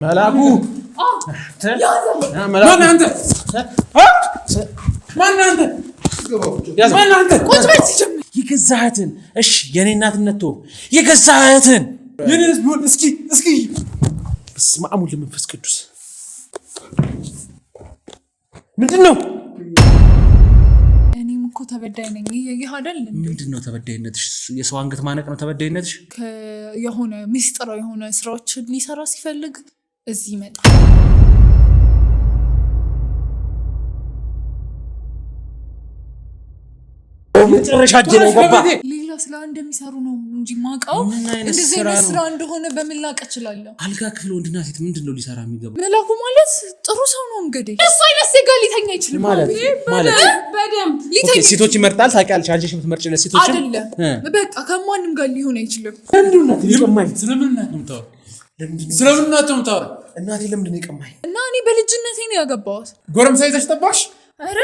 መላኩ ማን አንተ? ቁጭ በል ሲጀምር የገዛሃትን እሺ የኔ እናትነት ተው የገዛሃትን የኔስ ቢሆን እስኪ በስመ አብ ወወልድ ወመንፈስ ቅዱስ ምንድነው? እኔም እኮ ተበዳይ ነኝ። ይሄ አይደል ምንድነው ተበዳይነትሽ? የሰው አንገት ማነቅ ነው ተበዳይነትሽ? የሆነ ሚስጥራዊ የሆነ ስራዎችን ሊሰራ ሲፈልግ እዚህ ይመጣል። መጨረሻ ጀለ ገባ። ሌላ ስራ እንደሚሰሩ ነው እንጂ ማውቀው እንደዚህ ስራ እንደሆነ በመላቅ እችላለሁ። አልጋ ክፍል ወንድና ሴት ምንድነው ሊሰራ የሚገባ? መላኩ ማለት ጥሩ ሰው ነው እንግዲህ። እሱ አይነት ሴጋ ሊተኛ አይችልም ማለት በደምብ ሊተኛ። ሴቶች ይመርጣል ታውቂያለሽ። አንቺ የምትመርጭለት ሴቶች አይደለም። በቃ ከማንም ጋር ሊሆን አይችልም። ለምንድነው ይቀማኝ? ስለምንናት ነው የምታወራው? እናቴ ለምንድነው ይቀማኝ? እና እኔ በልጅነቴ ነው ያገባሁት። ጎረምሳ ይዘሽ ጠባሽ? አረ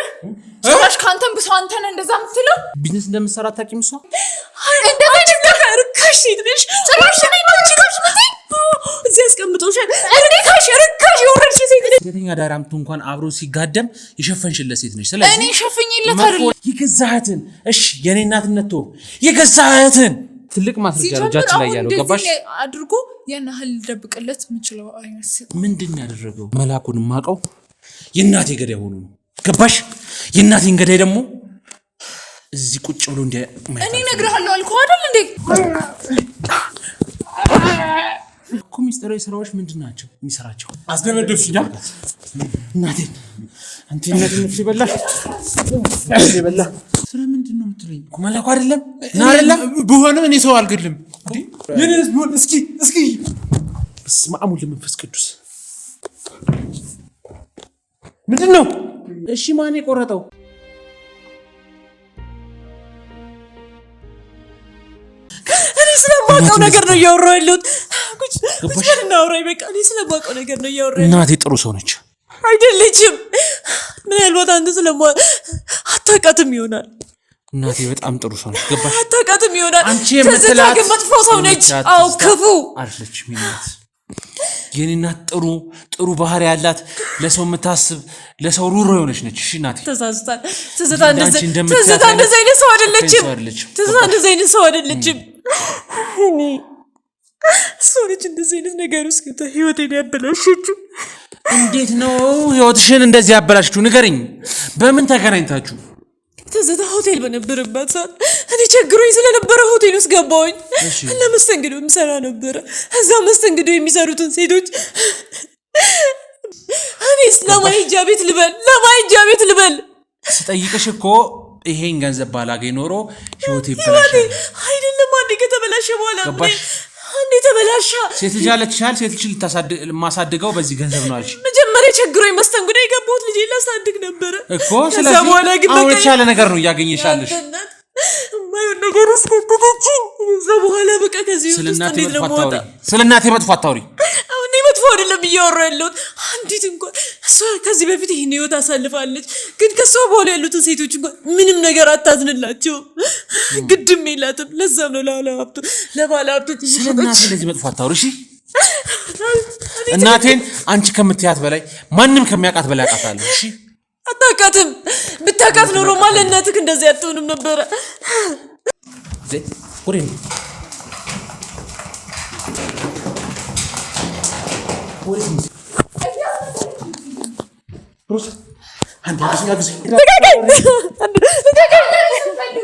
ጭራሽ ካንተም ብሶ አንተ ነህ እንደዛ የምትለው። ቢዝነስ እንደምትሰራ አታውቂም? እሷ እንደዛ ርካሽ ሴት ነሽ። ጭራሽ እኔ ነው ጭራሽ ምትይ እዚህ አስቀምጦሻል። ርካሽ የወረድሽ ሴት ነሽ። ሴተኛ ዳር አምጥቶ እንኳን አብሮ ሲጋደም የሸፈንሽለት ሴት ነሽ። ስለዚህ እኔ ሸፈኝለት አይደል የገዛሃትን እሺ የኔ እናትነት ተው የገዛሃትን ትልቅ ማስረጃ ነው እጃችን ላይ ያለው። ገባሽ? አድርጎ ያን ያህል ደብቅለት የምችለው አይመስል። ምንድነው ያደረገው? መላኩን ማቀው የእናቴ ገዳይ ሆኖ ነው። ገባሽ? የእናቴን ገዳይ ደግሞ እዚህ ቁጭ ብሎ እንደ እኔ እነግርሃለሁ አልኩህ አይደል እንዴ? እኮ ሚስጥራዊ ስራዎች ምንድናቸው የሚሰራቸው? አስደበደብሽኛ እናቴን አንተ እናቴን ነፍስ ይበላሽ ይበላ። ስለምንድን ነው የምትለኝ? እኮ መላኩ አይደለም እና አይደለም ብሆንም እኔ ሰው አልገድልም። የኔስ ቢሆን እስኪ በስመ አብ ወወልድ ወመንፈስ ቅዱስ ምንድነው? እሺ ማን የቆረጠው? እኔ ስለማውቀው ነገር ነው እያወራሁ ያለሁት። ቁጭ እናውራ በቃ። እኔ ስለማውቀው ነገር ነው እያወራሁ ያለሁት። እናቴ ጥሩ ሰው ነች አይደለችም? ምናልባት አንተ አታውቃትም ይሆናል። እናቴ በጣም ጥሩ ሰው ነች። ገባሽ? አታውቃትም ይሆናል። አንቺ የምትላት መጥፎ ሰው ነች። አዎ ክፉ አይደለችም። የኔ እናት ጥሩ ባህሪ ያላት ለሰው የምታስብ ለሰው ሩሮ የሆነች ነች። እሺ እናቴ ተሳስታል። ትዝታ እንደዚህ አይነት ሰው አይደለችም። ትዝታ እንደዚህ አይነት ሰው አይደለችም። እኔ ሰውነች እንደዚህ አይነት ነገር ውስጥ ህይወቴን ያበላሸችው። እንዴት ነው ህይወትሽን እንደዚህ ያበላሸችው? ንገረኝ። በምን ተገናኝታችሁ? ትዝታ ሆቴል በነበረባት ሰዓት እኔ ቸግሮኝ ስለነበረ ሆቴል ውስጥ ገባሁኝ እና መስተንግዶ የምሰራ ነበረ። እዛ መስተንግዶ የሚሰሩትን ሴቶች እኔስ ለማይጃ ቤት ልበል ስጠይቅሽ እኮ ይሄን ገንዘብ ባላገኝ ኖሮ ህይወቴ ይበላሻል። አይደለም አንዴ ከተበላሸ በኋላ አንዴ ተበላሻ። ሴት ልጅ አለችሻል። ሴት ልጅ ማሳድገው በዚህ ገንዘብ ነው አልሽ። መጀመሪያ ቸግሮኝ መስተንግዶ የገባሁት ልጄ ላሳድግ ነበረ እኮ። ስለዚህ አሁን የተሻለ ነገር ነው እያገኘሻለሽ። የማይሆን ነገር ውስጥ ከተተችኝ እዛ በኋላ በቃ ከዚህ ውስጥ እንዴት ነው የምወጣው? ስለ እናቴ መጥፎ አታውሪ። አሁን መጥፎ አይደለም እያወራሁ ያለሁት። አንዲት እንኳን እሷ ከዚህ በፊት ይህን ህይወት አሳልፋለች፣ ግን ከሷ በኋላ ያሉትን ሴቶች እንኳን ምንም ነገር አታዝንላቸውም፣ ግድም የላትም። ለዛም ነው ለባለ ሀብቶች ስለ እናቴ እንደዚህ መጥፎ አታውሪ እሺ። እናቴን አንቺ ከምትያት በላይ ማንም ከሚያውቃት በላይ አውቃታለሁ። እሺ አታውቃትም። ብታውቃት ኖሮማ ለእናትህ እንደዚህ አትሆንም ነበረ። ወሬ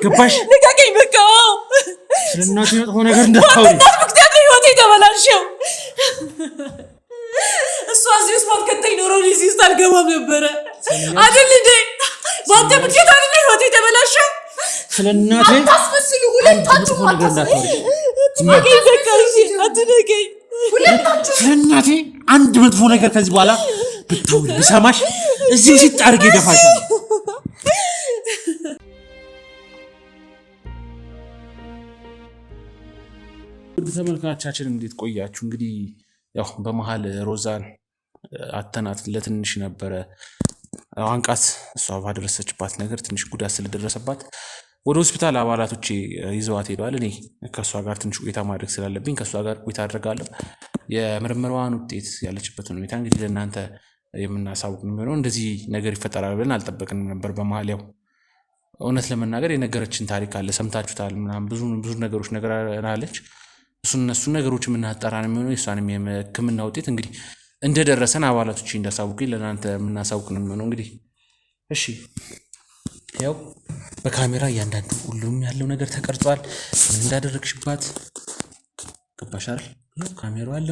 ገባሽ? ልቀቀኝ በቃ። ስለ እናቴ መጥፎ ነገር እንዳታውሪ። ምክንያት ህይወቴ ተበላሸው። እሷ እዚህ ውስጥ ባትከተኝ ኖሮ እዚህ ውስጥ አልገባም ነበረ አይደል እንዴ? በአንተ ምክንያት አይደል ህይወቴ ተበላሸው። ስለ እናቴ አታስመስሉ ሁለታችሁ። ነገር እንዳታውሪ። አትነገኝ ሁለታችሁ። ስለ እናቴ አንድ መጥፎ ነገር ከዚህ በኋላ ብታውሪ ብሰማሽ እዚህ ሲጥ አድርጌ ደፋሻለሁ። ተመልካቾቻችን እንዴት ቆያችሁ? እንግዲህ ያው በመሃል ሮዛን አተናት ለትንሽ ነበረ አንቃት። እሷ ባደረሰችባት ነገር ትንሽ ጉዳት ስለደረሰባት ወደ ሆስፒታል አባላቶቼ ይዘዋት ሄደዋል። እኔ ከእሷ ጋር ትንሽ ቆይታ ማድረግ ስላለብኝ ከእሷ ጋር ቆይታ አድርጋለሁ። የምርመራዋን ውጤት ያለችበትን ሁኔታ እንግዲህ ለእናንተ የምናሳውቅ ነው የሚሆነው። እንደዚህ ነገር ይፈጠራል ብለን አልጠበቅንም ነበር። በመሀል ያው እውነት ለመናገር የነገረችን ታሪክ አለ፣ ሰምታችሁታል ምናምን ብዙ ነገሮች ነገራለች። እነሱን ነገሮች የምናጣራ ነው የሚሆነው። የእሷንም የሕክምና ውጤት እንግዲህ እንደደረሰን አባላቶች እንዳሳውቁኝ ለእናንተ የምናሳውቅ ነው የሚሆነው። እንግዲህ እሺ ያው በካሜራ እያንዳንዱ ሁሉም ያለው ነገር ተቀርጿል። ምን እንዳደረግሽባት ገባሽ አይደል? ካሜራው አለ፣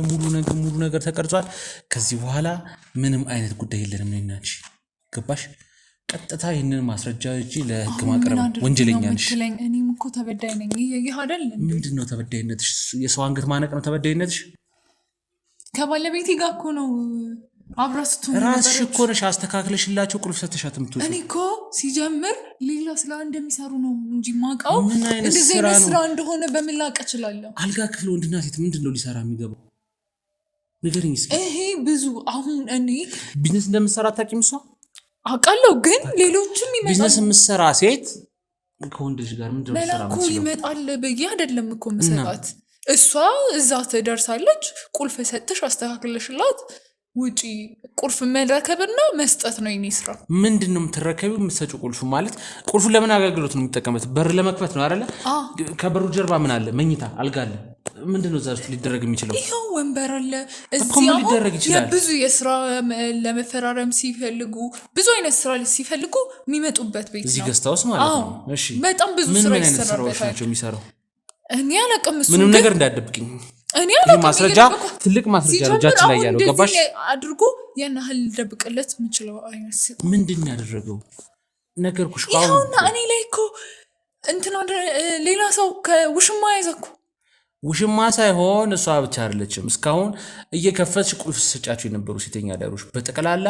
ሙሉ ነገር ተቀርጿል። ከዚህ በኋላ ምንም አይነት ጉዳይ የለንም እኔና አንቺ ገባሽ? ቀጥታ ይህንን ማስረጃ እጂ ለህግ ማቅረብ ወንጀለኛ ነሽ። እኔም እኮ ተበዳይ ነኝ። ይሄ አይደል? ምንድነው ተበዳይነትሽ? የሰው አንገት ማነቅ ነው ተበዳይነትሽ? ከባለቤቴ ጋር እኮ ነው አብራስቱ ራስሽ እኮ ነሽ አስተካክለሽላቸው ቁልፍ ሰተሻት የምትወጪው። እኔ እኮ ሲጀምር ሌላ ስራ እንደሚሰሩ ነው እንጂ ማውቀው እንደዚህ አይነት ስራ እንደሆነ በምን ላውቅ እችላለሁ? አልጋ ክፍል ወንድና ሴት ምንድነው ሊሰራ የሚገባው? ንገሪኝ እስኪ። ይሄ ብዙ አሁን እኔ ቢዝነስ እንደምትሰራ አታውቂም? እሷ አውቃለሁ፣ ግን ሌሎችም ይመጣሉ። ቢዝነስ የምትሰራ ሴት ከወንድ ልጅ ጋር ምንድነው ልትሰራ እኮ ይመጣል ብዬ አይደለም እኮ የምሰጣት። እሷ እዛ ትደርሳለች፣ ቁልፍ ሰጥሽ አስተካክለሽላት ውጪ። ቁልፍ መረከብና መስጠት ነው የኔ ስራ። ምንድነው የምትረከቢው? የምትሰጪው ቁልፍ ማለት ቁልፉን ለምን አገልግሎት ነው የሚጠቀምበት? በር ለመክፈት ነው አይደለ? ከበሩ ጀርባ ምን አለ? መኝታ አልጋ አለ። ምንድነው እዛ ውስጥ ሊደረግ የሚችለው? ይሄው ወንበር አለ። እዚህ ብዙ የስራ ለመፈራረም ሲፈልጉ ብዙ አይነት ስራ ሲፈልጉ የሚመጡበት ቤት ነው። እዚህ ገስታውስ ማለት ነው። እሺ፣ በጣም ብዙ ስራ ይሰራበታል። የሚሰራው እኔ አላውቅም። እሱ ምንም ነገር እንዳደብቅኝ እኔ አላውቅም። ማስረጃ ትልቅ ማስረጃ እጃችን ላይ ያለው ገባሽ? አድርጎ ያን ያህል ደብቅለት የምችለው አይነት ምንድን ያደረገው ነገርኩሽ። ይኸውና እኔ ላይ እኮ እንትና ሌላ ሰው ከውሽማ ያዘኩ። ውሽማ ሳይሆን እሷ ብቻ አይደለችም። እስካሁን እየከፈትሽ ቁልፍ ሰጫቸው የነበሩ ሴተኛ አዳሪዎች በጠቅላላ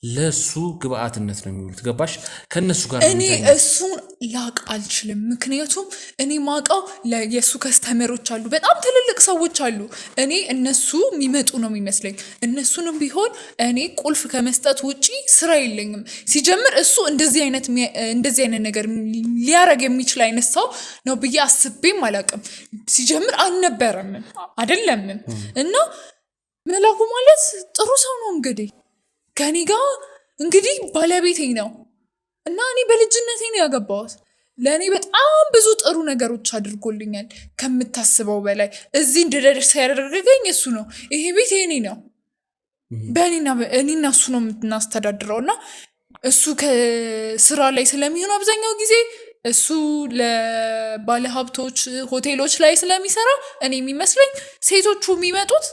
ለሱ ግብአትነት ነው የሚሉት ገባሽ? ከነሱ ጋር እኔ እሱን ላቅ አልችልም። ምክንያቱም እኔ ማውቀው የሱ ከስተመሮች አሉ፣ በጣም ትልልቅ ሰዎች አሉ። እኔ እነሱ የሚመጡ ነው የሚመስለኝ። እነሱንም ቢሆን እኔ ቁልፍ ከመስጠት ውጪ ስራ የለኝም። ሲጀምር እሱ እንደዚህ አይነት ነገር ሊያረግ የሚችል አይነት ሰው ነው ብዬ አስቤም አላውቅም። ሲጀምር አልነበረም አይደለም። እና መላኩ ማለት ጥሩ ሰው ነው እንግዲህ ከኔ ጋር እንግዲህ ባለቤቴ ነው እና እኔ በልጅነቴ ነው ያገባሁት። ለእኔ በጣም ብዙ ጥሩ ነገሮች አድርጎልኛል ከምታስበው በላይ። እዚህ እንድደርስ ያደረገኝ እሱ ነው። ይሄ ቤት የኔ ነው። እኔና እሱ ነው የምናስተዳድረው። እና እሱ ከስራ ላይ ስለሚሆን አብዛኛው ጊዜ እሱ ለባለሀብቶች ሆቴሎች ላይ ስለሚሰራ እኔ የሚመስለኝ ሴቶቹ የሚመጡት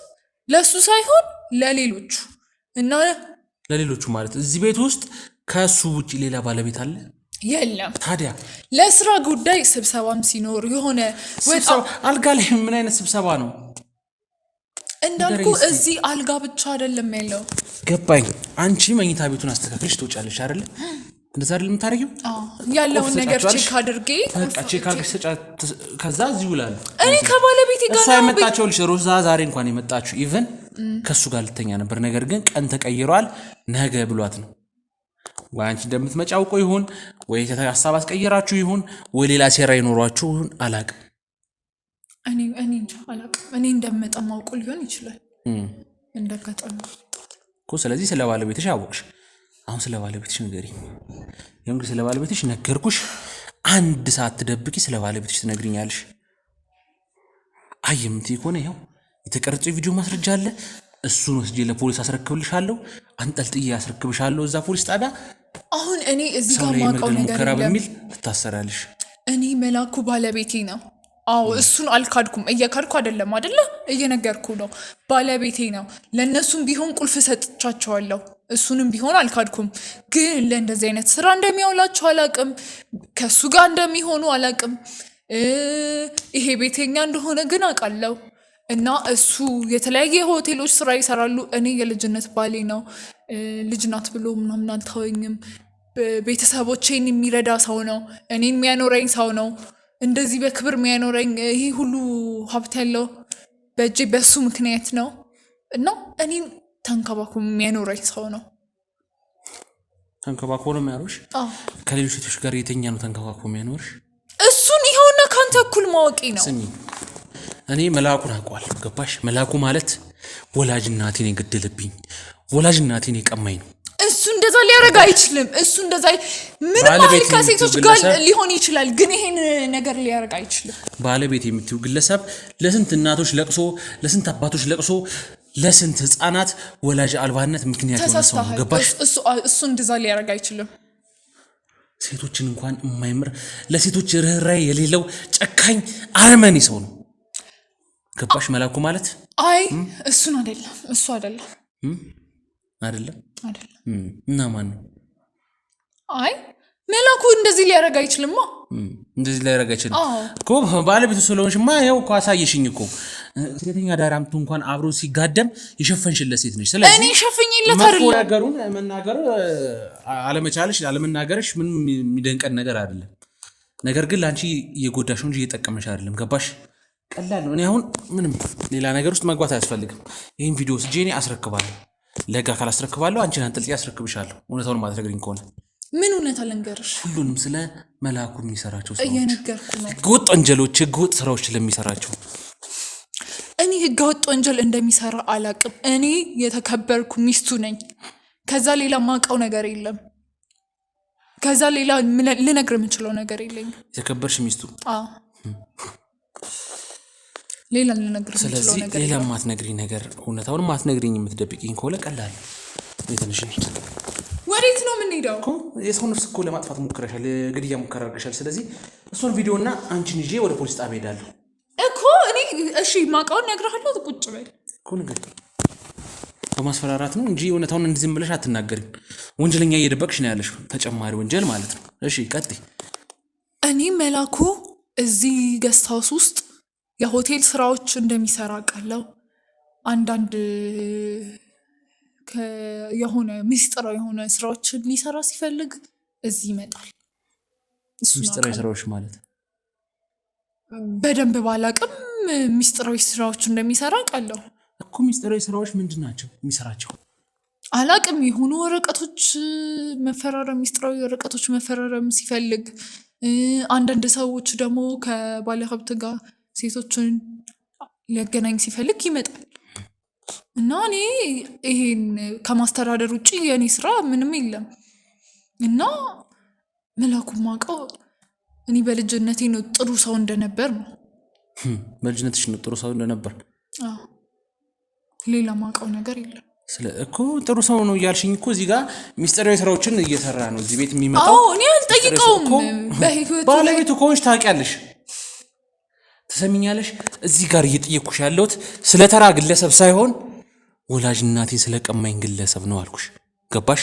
ለእሱ ሳይሆን ለሌሎቹ እና ለሌሎቹ ማለት እዚህ ቤት ውስጥ ከሱ ውጪ ሌላ ባለቤት አለ? የለም። ታዲያ ለስራ ጉዳይ ስብሰባም ሲኖር የሆነ አልጋ ላይ ምን አይነት ስብሰባ ነው? እንዳልኩ እዚህ አልጋ ብቻ አይደለም ያለው። ገባኝ። አንቺ መኝታ ቤቱን አስተካክለሽ ትወጫለሽ አይደል? እንደዛ አይደል የምታረጊው? ያለውን ነገር ቼክ አድርጌ ቼክ አድርገሽ ከዛ እዚህ ይውላል። እኔ ከባለቤቴ ጋር እሷ የመጣችው ልጅ ሮዛ ዛሬ እንኳን የመጣችው ኢቭን ከሱ ጋር ልተኛ ነበር። ነገር ግን ቀን ተቀይሯል ነገ ብሏት ነው። ወይ አንቺ እንደምትመጪ አውቆ ይሁን ወይ ሀሳብ አስቀየራችሁ ይሁን ወይ ሌላ ሴራ ይኖራችሁ ይሁን አላውቅም። እኔ እንጃ አላውቅም። እኔ እንደምመጣ አውቆ ሊሆን ይችላል እንደጋጣሚ እኮ። ስለዚህ ስለ ባለቤትሽ አወቅሽ። አሁን ስለ ባለቤትሽ ንገሪኝ። እንግዲህ ስለ ባለቤትሽ ነገርኩሽ። አንድ ሰዓት ትደብቂ ስለ ባለቤትሽ ትነግሪኛለሽ። አይምቲ ኮነ ይኸው የተቀረጸ ቪዲዮ ማስረጃ አለ። እሱን ወስጄ ለፖሊስ አስረክብልሻለሁ። አንጠልጥዬ አስረክብሻለሁ እዛ ፖሊስ ጣቢያ። አሁን እኔ እዚህ ጋር ማውቀው ነገር የለም በሚል ትታሰራለሽ። እኔ መላኩ ባለቤቴ ነው። አዎ እሱን አልካድኩም። እየካድኩ አይደለም አይደለ? እየነገርኩ ነው። ባለቤቴ ነው። ለእነሱም ቢሆን ቁልፍ ሰጥቻቸዋለሁ። እሱንም ቢሆን አልካድኩም። ግን ለእንደዚህ አይነት ስራ እንደሚያውላቸው አላቅም። ከእሱ ጋር እንደሚሆኑ አላቅም። ይሄ ቤተኛ እንደሆነ ግን አውቃለሁ። እና እሱ የተለያየ ሆቴሎች ስራ ይሰራሉ። እኔ የልጅነት ባሌ ነው። ልጅ ናት ብሎ ምናምን አልተወኝም። ቤተሰቦቼን የሚረዳ ሰው ነው። እኔን የሚያኖረኝ ሰው ነው። እንደዚህ በክብር የሚያኖረኝ ይሄ ሁሉ ሀብት ያለው በእጄ በሱ ምክንያት ነው። እና እኔን ተንከባክቦ የሚያኖረኝ ሰው ነው። ተንከባክቦ ነው የሚያኖርሽ? ከሌሎች ሴቶች ጋር የተኛ ነው ተንከባክቦ የሚያኖርሽ? ከአንተ እኩል ማወቂ ነው። ስሚ እኔ መላኩን አውቀዋለሁ ገባሽ? መላኩ ማለት ወላጅ እናቴን የገደለብኝ ወላጅ እናቴን የቀማኝ ነው። እሱ እንደዛ ሊያረጋ አይችልም። እሱ እንደዛ ምንም አይል ከሴቶች ጋር ሊሆን ይችላል፣ ግን ይሄን ነገር ሊያረጋ አይችልም። ባለቤት የምትይው ግለሰብ ለስንት እናቶች ለቅሶ፣ ለስንት አባቶች ለቅሶ፣ ለስንት ህፃናት ወላጅ አልባነት ምክንያት ሆነ ሰው ነው ገባሽ? እሱ እንደዛ ሊያረጋ አይችልም። ሴቶችን እንኳን የማይምር ለሴቶች ርህራሄ የሌለው ጨካኝ አረመኔ ሰው ነው ገባሽ? መላኩ ማለት አይ እሱን አይደለም እሱ አይደለም አይደለም አይደለም። እና ማን ነው? አይ መላኩ እንደዚህ ሊያረጋ አይችልም። እንደዚህ ሊያረጋ አይችልም እኮ ባለቤቱ ስለሆንሽማ ያው እኮ አሳየሽኝ እኮ ሴተኛ ዳራምቱ እንኳን አብሮ ሲጋደም የሸፈንሽለት ሴት ነሽ። ስለዚህ እኔ ሸፈኝለት አይደለም። ነገሩን መናገር አለመቻልሽ ምንም የሚደንቀን ነገር አይደለም። ነገር ግን ላንቺ እየጎዳሽ እንጂ እየጠቀመሽ አይደለም ገባሽ? ቀላል ነው። እኔ አሁን ምንም ሌላ ነገር ውስጥ መግባት አያስፈልግም። ይሄን ቪዲዮ ስጄ እኔ አስረክባለሁ፣ ለጋ ካላስረክባለሁ አንቺን አንጠልጥዬ አስረክብሻለሁ። እውነታውን ማትነግሪኝ ከሆነ ምን እውነት አልንገርሽ? ሁሉንም ስለ መላኩ የሚሰራቸው ስራዎች እየነገርኩ ነው። ህገወጥ ወንጀሎች፣ ህገወጥ ስራዎች ለሚሰራቸው እኔ ህገወጥ ወንጀል እንደሚሰራ አላቅም። እኔ የተከበርኩ ሚስቱ ነኝ። ከዛ ሌላ ማውቀው ነገር የለም። ከዛ ሌላ ልነግር የምችለው ነገር የለኝም። የተከበርሽ ሚስቱ? አዎ ሌላ ልነግር የምችለው ነገር ስለዚህ ሌላ ማትነግሪኝ ነገር እውነታውን ማትነግሪኝ የምትደብቂኝ ከሆነ ቀላል ትንሽ ወዴት ነው የምንሄደው? የሰው ነፍስ እኮ ለማጥፋት ሞክረሻል፣ ግድያ ሙከራ አድርገሻል። ስለዚህ እሱን ቪዲዮና አንቺን ይዤ ወደ ፖሊስ ጣቢያ ሄዳለሁ እኮ እኔ። እሺ ማውቀውን እነግርሃለሁ። ቁጭ በል እኮ ነገር በማስፈራራት ነው እንጂ እውነታውን እንዲህ ዝም ብለሽ አትናገሪም። ወንጀለኛ እየደበቅሽ ነው ያለሽው፣ ተጨማሪ ወንጀል ማለት ነው። እሺ ቀጥይ። እኔ መላኩ እዚህ ገስት ሃውስ ውስጥ የሆቴል ስራዎች እንደሚሰራ ቃለው አንዳንድ የሆነ ሚስጥራዊ የሆነ ስራዎችን ሊሰራ ሲፈልግ እዚህ ይመጣል። ሚስጥራዊ ስራዎች ማለት በደንብ ባላቅም ሚስጥራዊ ስራዎች እንደሚሰራ ቃለው እኮ። ሚስጥራዊ ስራዎች ምንድን ናቸው የሚሰራቸው? አላቅም። የሆኑ ወረቀቶች መፈራረም፣ ሚስጥራዊ ወረቀቶች መፈራረም ሲፈልግ፣ አንዳንድ ሰዎች ደግሞ ከባለሀብት ጋር ሴቶችን ሊያገናኝ ሲፈልግ ይመጣል። እና እኔ ይሄን ከማስተዳደር ውጭ የኔ ስራ ምንም የለም። እና መላኩ ማውቀው እኔ በልጅነቴ ነው ጥሩ ሰው እንደነበር ነው። በልጅነትሽ ነው ጥሩ ሰው እንደነበር? አዎ ሌላ ማውቀው ነገር የለም። እኮ ጥሩ ሰው ነው እያልሽኝ እኮ እዚህ ጋር ሚስጥራዊ ስራዎችን እየሰራ ነው እዚህ ቤት የሚመጣው። አዎ እኔ አልጠይቀውም። በህይወቱ ባለቤቱ ከሆንሽ ታውቂያለሽ፣ ትሰሚኛለሽ። እዚህ ጋር እየጠየኩሽ ያለሁት ስለ ተራ ግለሰብ ሳይሆን ወላጅ እናቴን ስለቀማኝ ግለሰብ ነው አልኩሽ። ገባሽ?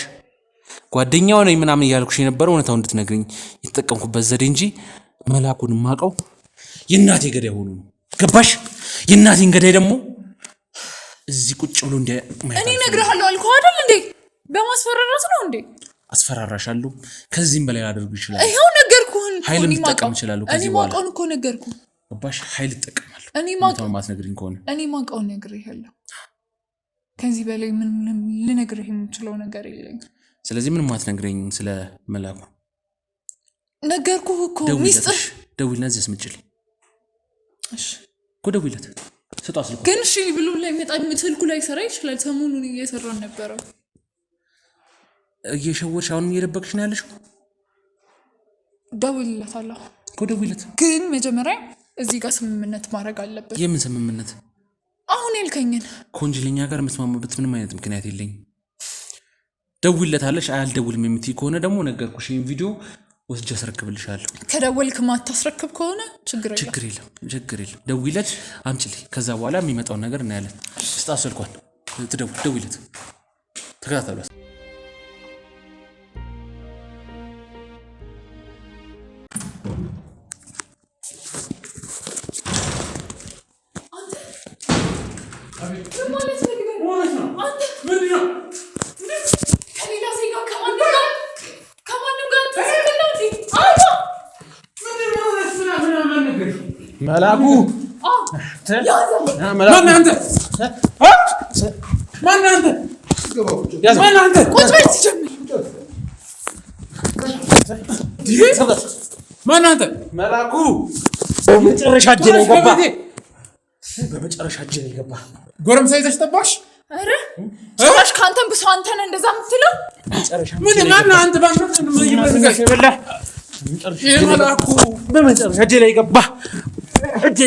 ጓደኛው ነኝ ምናምን እያልኩሽ የነበረው እውነታው እንድትነግሪኝ የተጠቀምኩበት ዘዴ እንጂ መላኩን ማቀው የእናቴ ገዳይ ሆኖ ነው። ገባሽ? የእናቴን ገዳይ ደግሞ እዚህ ቁጭ ብሎ እንደ እኔ እነግርሃለሁ አልኩህ አይደል እንዴ? በማስፈራራት ነው እንዴ? አስፈራራሻለሁ። ከዚህም በላይ ላደርጉ ይችላል። ይሄው ነገርኩህ። ኃይል ልጠቀም እችላለሁ ከዚህ በኋላ። እኔ ማውቀውን እኮ ነገርኩህ። ገባሽ? ኃይል እጠቀማለሁ። እኔ ማውቀውን ከሆነ እኔ ማውቀውን ነግሬሃለሁ። ከዚህ በላይ ምንም ልነግርህ የምችለው ነገር የለኝም። ስለዚህ ምንም አትነግረኝም ስለ መላኩ? ነገርኩህ እኮ ሚስጥር። ደውይለት፣ እዚህ አስመጭልኝ። እሺ እኮ ደውይለት፣ ስጧት ስልኩ። ግን እሺ ብሎ ላይ መጣ ስልኩ ላይ ሰራ ይችላል። ሰሞኑን እየሰራን ነበረ። እየሸወድሽ አሁንም እየደበቅሽ ነው ያለሽው። ደውይለታለሁ እኮ ደውይለት። ግን መጀመሪያ እዚህ ጋር ስምምነት ማድረግ አለበት። የምን ስምምነት? አሁን ያልከኝን ከወንጀለኛ ጋር የምትስማማበት ምንም አይነት ምክንያት የለኝም። ደውይለታለሽ። አያልደውልም የምትይ ከሆነ ደግሞ ነገርኩሽ፣ ይሄን ቪዲዮ ወስጄ አስረክብልሻለሁ። ከደወልክ ማታስረክብ ከሆነ ችግር የለም። ደውይለት፣ አምጪልኝ። ከዛ በኋላ የሚመጣውን ነገር እናያለን። ስጣት ስልኳን፣ ደውይለት፣ ተከታተሏት። መላኩ ማን አንተ? መላኩ በመጨረሻ እጄ ላይ ገባ። በመጨረሻ እጄ ላይ ገባ። ጎረምሳ ይዘሽ ጠባሽ? አረ ጭራሽ ካንተም ብሶ አንተን እንደዛ የምትለው ምን ማን አንተ ባንተ ምን ይመርጋሽ ይበላ ይመላኩ በመጨረሻ እጄ ላይ ገባ። እጄ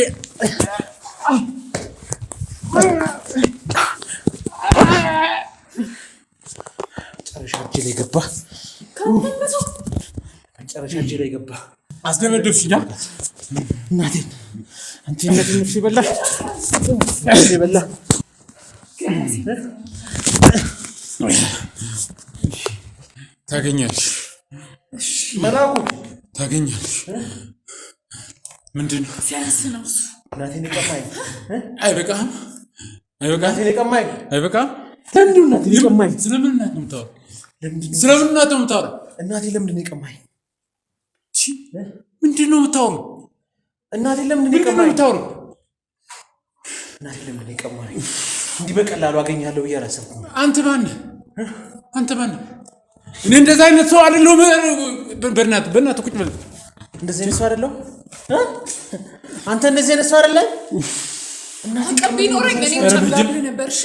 መጨረሻ እጄ ላይ ገባ። መጨረሻ እጄ ላይ ገባ። አስደመደብሽኛ እናቴ አንቺ እናቴ ነፍስ ይበላ ነፍስ ይበላ ታገኛለሽ። መላኩ ታገኛለሽ። ምንድነው ሲያንስ ነው እሱ እናቴን ቀማኝ። አይበቃም አይበቃም እናቴን ቀማኝ። አይበቃም። ለምንድን ነው እናቴን ቀማኝ? ስለምን እናት ነው የምታወራው? ስለምን እናት ነው የምታወራው? እናቴ ለምንድን ነው ቀማኝ? ምንድን ነው የምታወራው? እናቴ ለምንድን ነው ቀማኝ? የምታወራው? እናቴ ለምንድን ነው ቀማኝ? እንዲህ በቀላሉ አገኛለሁ ብዬ አላሰብኩም። አንተ ማነህ? አንተ ማነህ? እኔ እንደዛ አይነት ሰው አይደለሁም። በእናትህ ቁጭ በል። እንደዚህ አይነት ሰው አይደለሁ። አንተ እንደዚህ አይነት ሰው አይደለም። እናቴ ቀብኝ ኖረኝ እኔ ጨምዳለሁ ነበር። እሺ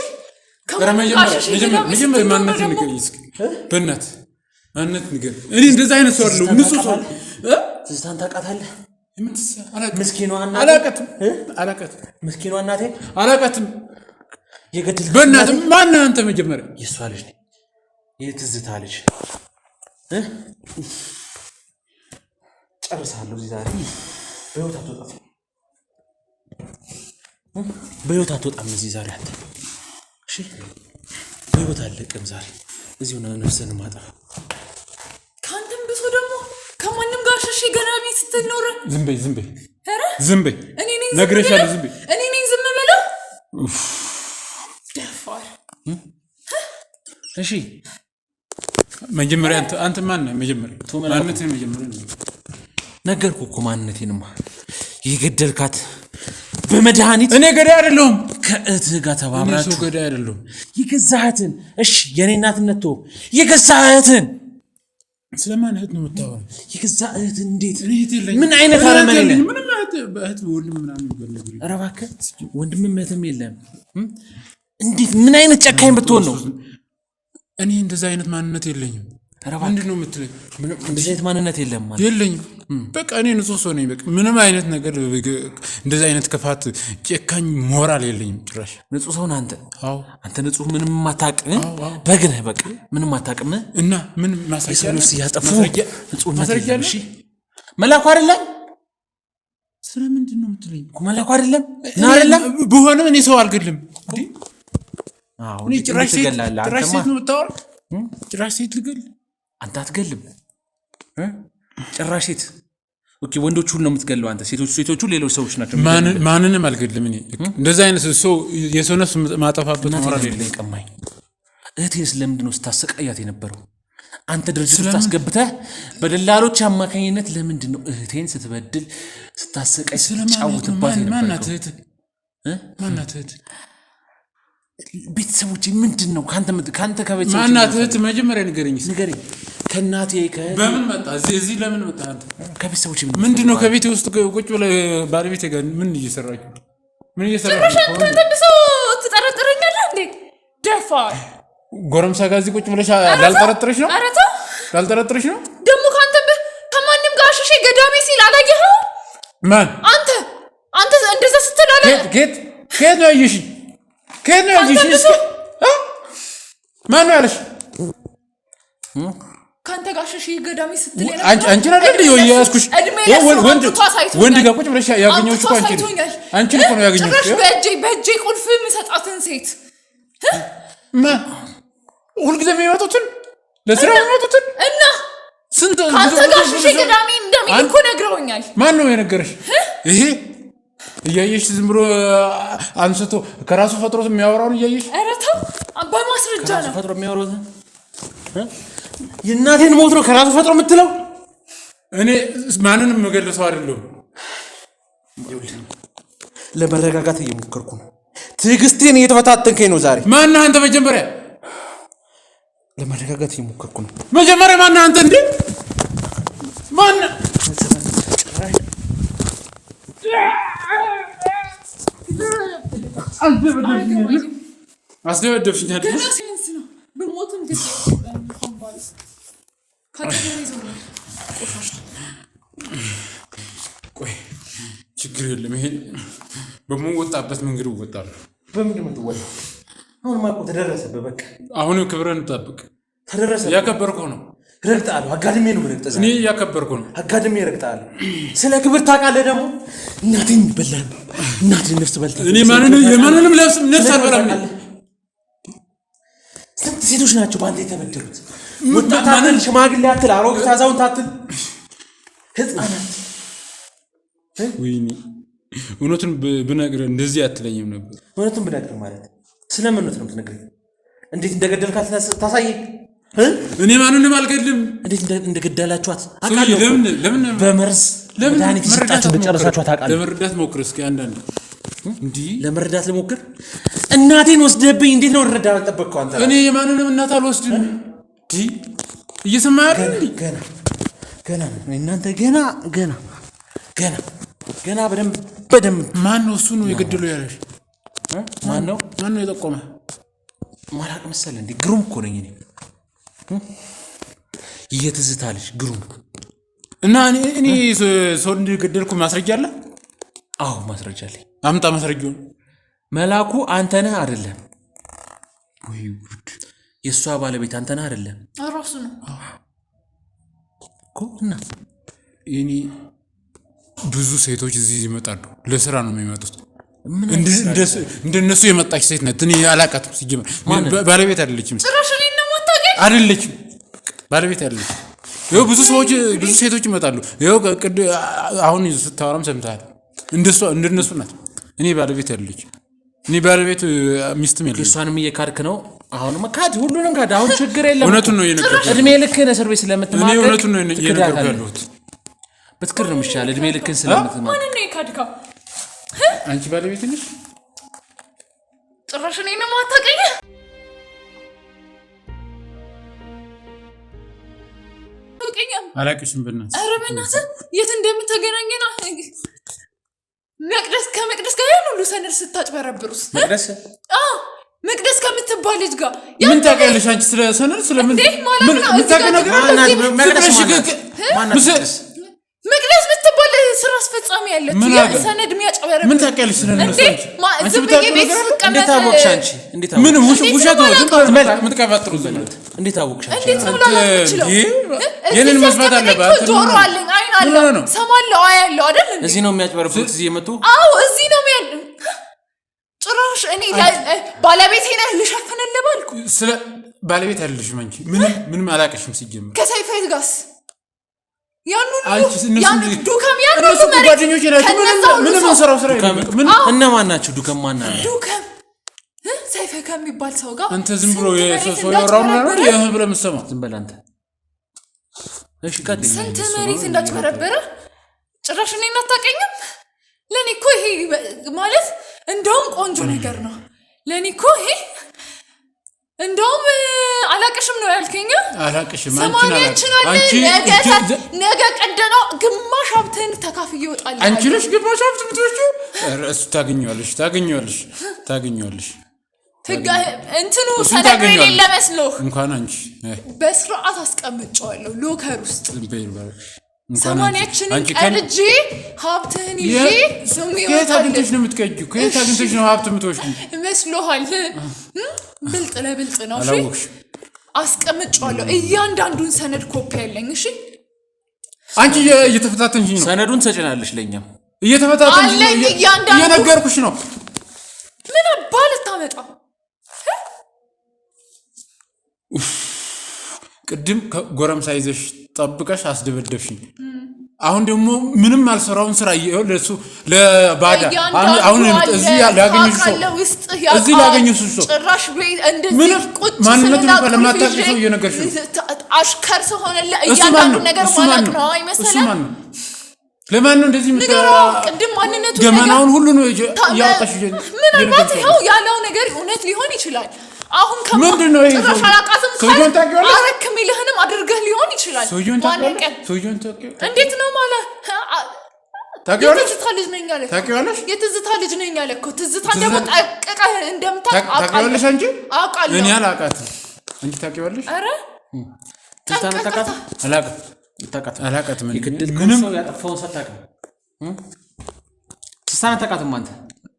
መጀመሪያ ማንነት ንገረኝ እስኪ። በእናትህ ማንነት ንገረኝ። እኔ እንደዛ አይነት ሰው አይደለሁም። ንጹህ ሰው ትዝታን ታውቃታለህ? ምስኪኗ እናቴ አላውቃትም። ምስኪኗ እናቴ አላውቃትም። የገድል በእናትህ ማነህ አንተ? መጀመሪያ የእሷ ልጅ ነኝ። የትዝታ ልጅ ጨርሳለሁ። እዚህ ዛሬ በህይወት አትወጣም። በህይወት አትወጣም እዚህ ዛሬ አንተ። እሺ በህይወት አለቅም ዛሬ እዚሁ ነው ነፍስህን ማጠፋ። ካንተም ብሶ ደግሞ ከማንም ጋር ሸሽ ገና ቤት ስትኖር ዝም በይ ዝም በይ ኧረ ዝም በይ እኔ ነኝ ነግሬሻለሁ። ዝም በይ እኔ ነኝ ዝም ብለው ደፋር። እሺ መጀመሪያ አንተ ማን ነህ? መጀመሪያ ማንነትህን መጀመሪያ ነገርኩህ እኮ ማንነቴንማ። የገደልካት በመድኃኒት እኔ ገዳይ አይደለሁም። ከእህትህ ጋር ተባብራችሁ እኔ ገዳይ አይደለሁም። የገዛህትን እሺ የኔ እናትነት ተወው። የገዛህትን ስለማን እህት ነው የምታወራው? የገዛ እህት እንዴት? የለኝም። ምን አይነት አረመኔ ነህ? ምንም እህት ወንድም ምናምን ይበለግ። ኧረ እባክህ ወንድምም እህትም የለም። እንዴት ምን አይነት ጨካኝ ብትሆን ነው? እኔ እንደዛ አይነት ማንነት የለኝም። ምንድን ነው የምትለኝ? እንደዚህ አይነት ማንነት የለም ማለት የለኝም። በቃ እኔ ንጹህ ሰው ነኝ። በቃ ምንም አይነት ነገር እንደዚህ አይነት ክፋት፣ ጨካኝ ሞራል የለኝም ጭራሽ። ንጹህ ሰው ነህ አንተ? አዎ አንተ ንጹህ ምንም አታውቅም። በግ ነህ በቃ ምንም አታውቅም። እና ምን ማስረጃ ነው ሲያጠፉ? ንጹህ ማስረጃ ነህ። እሺ መላኩ አይደለም? ስለምንድን ነው የምትለኝ? መላኩ አይደለም እና አይደለም ብሆንም እኔ ሰው አልገድልም እንዴ። አዎ ጭራሽ ሴት ነው የምታወራው? ጭራሽ ሴት ልገል? አንተ አትገልም። ጭራሽ ሴት ኦኬ፣ ወንዶች ሁሉ ነው የምትገለው አንተ። ሴቶቹ ሌሎች ሰዎች ናቸው። ማንንም አልገድልም እኔ። እንደዛ አይነት ሰው የሰው ነፍስ ማጠፋበት ሞራል የለኝም። ቀማኝ እህቴንስ ለምንድን ነው ስታሰቃያት የነበረው? አንተ ድርጅት ስታስገብተህ በደላሎች አማካኝነት ለምንድን ነው እህቴን ስትበድል ስታሰቃይ ስትጫወትባት የነበረው? ማናት እህት? ቤተሰቦቼ ምንድን ነው ካንተ ከቤተሰቦቼ ማናት እህት? መጀመሪያ ንገረኝ። ከእናቴ በምን መጣ? እዚህ ለምን መጣ አንተ? ከቤተሰቦቼ ምንድን ነው? ከቤቴ ውስጥ ቁጭ ብለህ ባለቤቴ ጋር ምን እየሰራችሁ? ጭራሽ አንተ ተንብሰው ትጠረጥረኛለህ እንዴ? ደፋር ጎረምሳ ጋር እዚህ ቁጭ ብለሽ ላልጠረጥረሽ ነው? ኧረ ተው ላልጠረጥረሽ ነው ደግሞ። ከማንም ጋር ሸሼ ገዳሜ ሲል አላየኸው? ማን? አንተ እንደዛ ስትል አለ። ከየት ነው ያየሽኝ? ከየት ነው ያየሽኝ? ማን ነው ያለሽ? ካንተ ጋር ሸሼ ገዳሜ ስትል አንቺ አይደል ያስኩሽ? ወንድ ጋር ቁጭ ብለሽ ያገኘሁሽ እኮ አንቺ እኮ ነው ያገኘሁሽ። በእጄ ቁልፍ የምሰጣትን ሴት ሁልጊዜ የሚመጡትን ለስራ የሚመጡትን እና ስንት ካንተ ጋር ሸሼ ገዳሜ እንደሚል እኮ ነግረውኛል። ማን ነው የነገረሽ? ይሄ እያየሽ ዝም ብሎ አንስቶ ከራሱ ፈጥሮት የሚያወራውን እያየሽ? ኧረ ተው በማስረጃ ነው ከራሱ ፈጥሮ የሚያወራው። የእናቴን ሞት ነው ከራሱ ፈጥሮ የምትለው? እኔ ማንንም የምገልጸው አይደለሁም። ለመረጋጋት እየሞከርኩ ነው። ትዕግስቴን እየተፈታተንከኝ ነው ዛሬ። ማነህ አንተ? መጀመሪያ ለመረጋጋት እየሞከርኩ ነው። መጀመሪያ ማነህ አንተ? እንዴ ማነህ? አስደበደብሽኝ አይደል? በሞትም ግን ቆይ ችግር የለም። ይሄን በምወጣበት መንገድ እወጣለሁ። በምንድን ነው የምትወጣው? አሁንማ እኮ ተደረሰብህ። በቃ አሁንም ክብረን እንጠብቅ። ተደረሰብህ። እያከበርኩ ነው። ረግጠሃለሁ። አጋድሜ ነው ረግጠህ። እኔ እያከበርኩ ነው። አጋድሜ ረግጠሃለሁ። ስለ ክብር ታውቃለህ ደግሞ። እናቴን በላህ። እናቴን ነፍስ በልተህ። እኔ የማንንም ነፍስ አልበላም። ስንት ሴቶች ናቸው በአንተ የተበደሉት? ወጣት አትል፣ ሽማግሌ አትል፣ አሮጊት አዛውንት አትል፣ ህፃናት። ወይኔ እውነቱን ብነግርህ እንደዚህ አትለኝም ነበር። እውነቱን ብነግርህ ማለት ስለምን ነው የምትነግረኝ? እንዴት እንደገደልካት ታሳየኝ። እኔ ማንንም አልገድልም። እንዴት እንደገደላችኋት አውቃለሁ። ለምን በመርዝ መድኃኒት ሰጣችሁ እንደጨረሳችኋት አውቃለሁ። ለመረዳት ሞክር እስኪ አንዳንድ እንዲህ ለመረዳት ልሞክር። እናቴን ወስደህብኝ እንዴት ነው ልረዳ አልጠበቅከው አንተ? እኔ የማንንም እናት አልወስድም። እንዲህ እየሰማህ አይደል? ገና እናንተ ገና በደንብ ማን ነው እሱ ነው የገደለው ያለሽ? ማን ነው የጠቆመ? ማላቅ መሰለህ እንዴ? ግሩም እኮ ነኝ እኔ። የትዝታ ልጅ ግሩም። እና እኔ ሰው እንደገደልኩ ማስረጃ አለ? አዎ ማስረጃ አለኝ። አምጣ ማስረጃውን። መላኩ አንተ ነህ አይደለም? ወይ ጉድ! የእሷ ባለቤት አንተ ነህ አይደለም? ራሱ ነው እኮ። እና እኔ ብዙ ሴቶች እዚህ ይመጣሉ። ለስራ ነው የሚመጡት። እንደነሱ የመጣች ሴት ናት። እኔ አላውቃትም። ሲጀመር ባለቤት አይደለችም። ጭራሽ እኔን ነው የማታውቀኝ? አይደለችም፣ ባለቤት አይደለችም። ይኸው ብዙ ሴቶች ይመጣሉ። ይኸው አሁን ስታወራም ሰምተሃል። እንደነሱ ናት። እኔ ባለቤት አይደለችም። እኔ ባለቤት ሚስትም የለኝም። እሷንም እየካድክ ነው። አሁንም ካድ፣ ሁሉንም ካድ። አሁን ችግር የለም። እውነቱን ነው የነገርኩህ። እድሜ ልክህን እስር ቤት ስለምትማቀቅ እኔ እውነቱን ነው የነገርኩህ ያለሁት። ብትክር ነው የሚሻለው። እድሜ ልክህን ስለምትማቀቅ። ማንን ነው የካድከው? አንቺ ባለቤት ነሽ? ጭራሽ እኔን ነው የማታውቀኝ? አላውቅሽም። በእናትህ ኧረ በእናትህ የት እንደምትገናኘና ከመቅደስ ጋር ያን ሁሉ ሰነድ ስታጭበረብሩስ? መቅደስ ከምትባል ልጅ ጋር ምን ታውቂያለሽ አንቺ? ስለ ሰነድ ስለምን የምታውቂው ነገር አለ? መቅደስ ምትባል ስራ አስፈጻሚ ያለች ሰነድ የሚያጭበረብር ምን ታውቂያለሽ ስለነሱ? ዝም ብዬ ቤት ስቀመጥ እንዴት አወቅሽ አንቺ? ምን ውሸት ነው የምትቀባጥሩት? እንዴት አወቅሽ አንቺ? እንዴት ነው ላልችለው? የኔን መስማት አለባት። ጆሮ አለኝ፣ አይን አለው፣ ሰማለው፣ አያለው አይደል? እዚህ ነው የሚያጭበረብሩት? እዚህ የመጡ? አዎ እዚህ ነው የሚያል። ጭራሽ እኔ ባለቤቴ ነህ ልሸፍንልህ ባልኩ። ስለ ባለቤት አይደለሽም አንቺ። ምንም አላውቅሽም ሲጀምር። ከሳይፋይት ጋርስ ያንኑ ዱከም ያንኑ ጓደኞቼ ናቸው። ምንም እንሰራው ስራ የለም። እነማን ናቸው? ዱከም ማን ነው? ዱከም ሰይፈ ከሚባል ሰው ጋር አንተ ዝም ብሎ ሰው ያወራው ነው ብለህ የምትሰማው? ዝም በል አንተ። እሺ ቀጥል። ስንት መሬት እንዳጭበረበረ ጭራሽ እኔን አታውቀኝም? ለእኔ እኮ ይሄ ማለት እንደውም ቆንጆ ነገር ነው። ለእኔ እኮ ይሄ እንደውም አላቅሽም ነው ያልከኝ? አላቅሽም። ነገ ቀደነው ግማሽ ሀብትህን ተካፍዬ እወጣለሁ። አንቺ ነሽ ግማሽ ሀብት የምትወጪው? እሱ ታገኘዋለሽ። እንትኑ ሰነድ የሌለ መስሎህ? እንኳን አንቺ በስርዓት አስቀምጨዋለሁ ሎከር ውስጥ። ሰማንያችንን ቀድጄ ሀብትህን ይዤ ስሙ ይወጣል። ከየት አግኝተሽ ነው የምትቀጂው? ከየት አግኝተሽ ነው ሀብት የምትወስጂው? መስሎሃል? ብልጥ ለብልጥ ነው። እሺ አስቀምጨዋለሁ። እያንዳንዱን ሰነድ ኮፒ ያለኝ። እሺ አንቺ እየተፈታተንሽ ነው። ሰነዱን ሰጭናለሽ። ለኛም እየተፈታተንሽ ነው። እየነገርኩሽ ነው። ምን አባል ታመጣ? ቅድም ጎረምሳ ይዘሽ ጠብቀሽ አስደበደብሽኝ። አሁን ደግሞ ምንም አልሰራውን ስራ ለሱ ለባዳ አሁን እዚህ ላገኘሽ ሰው ጭራሽ እንደዚህ ቁጭ ማንነቱን ለማታውቂ ሰው እየነገርሽ ነው። አሽከር ሰው ሆነ እያንዳንዱ ነገር ማለት ነው አይመስልም? ለማን ነው እንደዚህ ቅድም ማንነቱ ገመናውን ሁሉ ነው ያወጣሽ? ምናልባት ይኸው ያለው ነገር እውነት ሊሆን ይችላል። አሁን ምንድነው ይሄ? ጭራሽ አላውቃትም ሰውዬውን ታውቂዋለሽ? አረክ የሚልህንም አድርገህ ሊሆን ይችላል። ሰውዬውን ታውቂዋለሽ? እንዴት ነው ማለት ታውቂዋለሽ? የትዝታ ልጅ ነኝ አለ። ታውቂዋለሽ? የትዝታ ልጅ ነኝ አለ እኮ። ትዝታ ደግሞ ጠቅቀህ እንደምታውቅ ታውቂዋለሽ አንቺ? አውቃለሁ። እኔ አላውቃትም። አንቺ ታውቂዋለሽ? ኧረ ትዝታን አታውቃትም? አላውቃትም። ምንም ሰው ያጠፋውን ሳታውቅም ትዝታን አታውቃትም አንተ?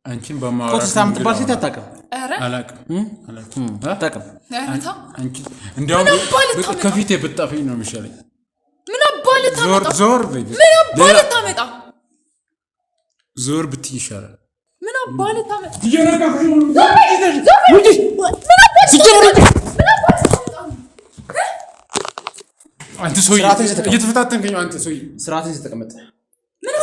አንቺን በማውራት ትዝታ የምትባል ሴት አታውቅም? ኧረ አላውቅም። አንቺ እንደውም ከፊቴ ብትጠፊኝ ነው የሚሻለኝ። ምን አባልህ ታመጣ? ዞር በይ። ምን አባልህ ታመጣ? ዞር ብትይ ይሻላል። ምን አባልህ ታመጣ? አንተ ሰውዬ እየተፈታተንከኝ ነው። አንተ ሰውዬ ስርዓትን ተቀመጥ።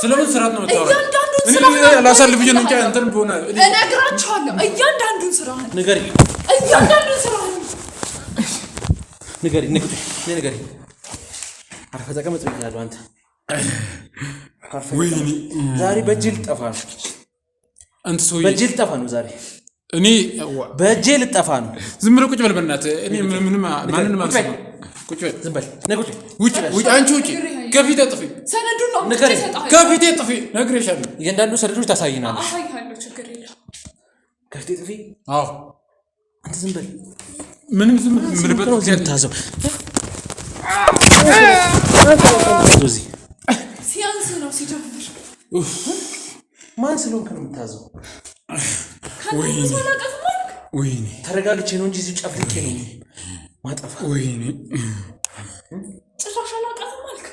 ስለምን ስርዓት ነው የምታወራው? እያንዳንዱን እኔ ላሳልፍ ነው እንጂ አንተን ሆነ እነግራቸዋለሁ። እያንዳንዱን ስራህን ንገሪኝ፣ እያንዳንዱን ስራህን ንገሪኝ። አርፈህ ተቀመጥ ብያለሁ። አንተ ወይኔ ዛሬ በእጄ ልጠፋ ነው። አንተ ሰውዬ በእጄ ልጠፋ ነው ዛሬ። እኔ በእጄ ልጠፋ ነው። ዝም ብለህ ቁጭ በል በእናትህ። እኔ ምንም ማንንም አልሰማም። ቁጭ በል ዝም በል። ውጭ አንቺ ውጭ። ከፊቴ ጥፊ። ሰነዱን ነው ንገሪኝ። ከፊቴ ጥፊ። ነግሬሻለሁ። እያንዳንዱ ሰነዶች ታሳይናለሽ። አሳይሃለሁ። ችግር የለም። ከፊቴ ጥፊ። አዎ አንተ ዝም በል። ምንም ዝም ብለህ ነው ታዘው። እዚህ ሲያንስ ነው ሲጀምር። ማን ስለሆንክ ነው የምታዘው? ወይኔ ተረጋግቼ ነው እንጂ እዚህ ጨፍልቄ ነው ማጠፋ። ወይኔ ጭራሽ አላውቃትም አልክ።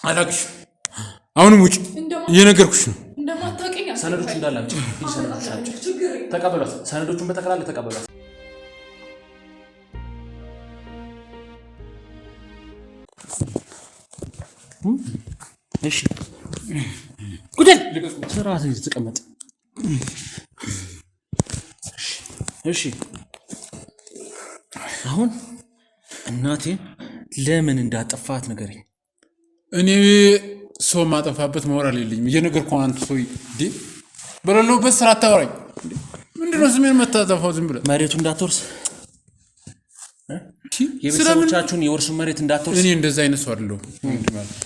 አላውቅሽ። አሁንም ውጭ እየነገርኩሽ ነው። እንደማታውቀኝ ሰነዶቹ እንዳላምጪ ሰነዶቹ ናቸው። ተቀበሏት። ሰነዶቹን በጠቅላላ ተቀበሏት። እሺ ጉደል ስርዓት ተቀመጥ። እሺ አሁን እናቴን ለምን እንዳጠፋት ንገረኝ። እኔ ሰው ማጠፋበት ሞራል የለኝም። እየነገርኩህ አንተ ሰውዬ እንዴ በሌለውበት ስራ አታወራኝ። ምንድነው ስሜን መታጠፋው? ዝም ብለህ መሬቱ እንዳትወርስ የቤተሰቦቻችሁን የወርሱን መሬት እንዳትወርስ። እኔ እንደዛ አይነት ሰው አይደለሁም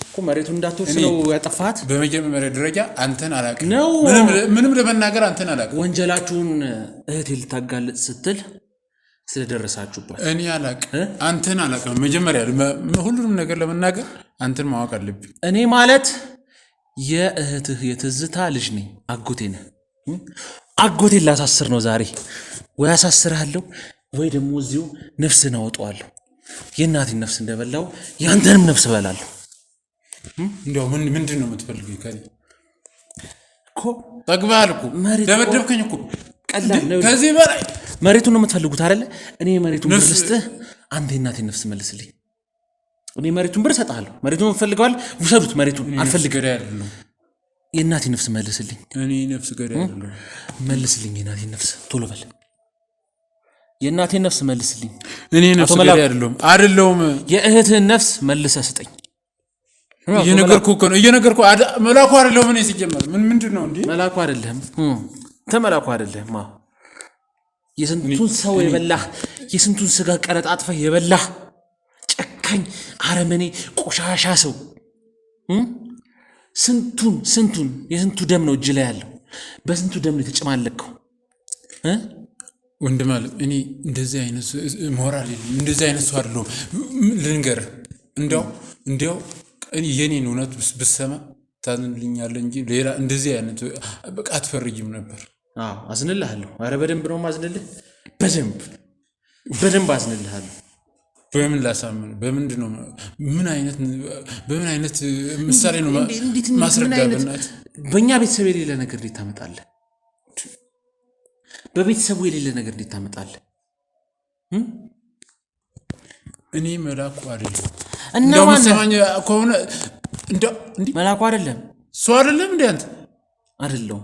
እኮ መሬቱን እንዳትወርስ ነው ያጠፋት። በመጀመሪያ ደረጃ አንተን አላውቅም ነው ምንም ለመናገር አንተን አላውቅም። ወንጀላችሁን እህቴ ልታጋልጥ ስትል ስለደረሳችሁበት እኔ አላውቅም፣ አንተን አላውቅም። መጀመሪያ ሁሉንም ነገር ለመናገር አንተን ማወቅ አለብኝ። እኔ ማለት የእህትህ የትዝታ ልጅ ነኝ። አጎቴ ነህ። አጎቴን ላሳስር ነው ዛሬ። ወይ አሳስርሃለሁ ወይ ደግሞ እዚሁ ነፍስህን አወጣዋለሁ። የእናቴን ነፍስ እንደበላው ያንተንም ነፍስ እበላለሁ። እንደው ምንድን ነው የምትፈልገው? ከኔ እኮ ጠግበሃል እኮ ደበደብከኝ እኮ። ቀላል ነው። ከዚህ በላይ መሬቱን ነው የምትፈልጉት አይደለ? እኔ መሬቱን ብር ልስጥህ፣ አንተ የእናቴን ነፍስ መልስልኝ። እኔ መሬቱን ብር እሰጥሃለሁ። መሬቱን እንፈልገዋል፣ ውሰዱት። መሬቱን አልፈልግም። የእናቴን ነፍስ መልስልኝ። እኔ ነፍስ ገዳይ አይደለሁ። መልስልኝ የእናቴን ነፍስ ቶሎ በል። የእናቴን ነፍስ መልስልኝ። እኔ ነፍስ ገዳይ አይደለሁም። የእህትህን ነፍስ መልሰህ ስጠኝ። እየነገርኩህ እኮ ነው። እየነገርኩህ መላኩ አይደለሁም። እኔ ሲጀመር ምንድን ነው እንዴ? መላኩ አይደለህም። ተመላኩ አይደለህም። የስንቱን ሰው የበላህ፣ የስንቱን ስጋ ቀረጣጥፈህ የበላህ ጨካኝ አረመኔ ቆሻሻ ሰው። ስንቱን የስንቱ ደም ነው እጅ ላይ ያለው። በስንቱ ደም ነው የተጨማለከው። ወንድም አለ እኔ እንደዚህ አይነት ሞራል የለኝም። እንደዚህ አይነት ሰው አይደለሁም። ልንገርህ እንዲያው የኔን እውነት ብሰማ ታዝንልኛለህ እንጂ ሌላ እንደዚህ አይነት በቃ አትፈርጅም ነበር። አዝንልሃለሁ። ኧረ በደንብ ነው ማዝንልህ። በደንብ አዝንልሃለሁ። በምን ላሳምን? በምንድን ነው? በምን አይነት ምሳሌ ነው ማስረዳት? በእኛ ቤተሰብ የሌለ ነገር እንዴት ታመጣለህ? በቤተሰቡ የሌለ ነገር እንዴት ታመጣለህ? እኔ መላኩ አይደለም። እንደው መሰማኝ ከሆነ መላኩ አይደለም። ሰው አይደለም እንዴ አንተ? አይደለሁም።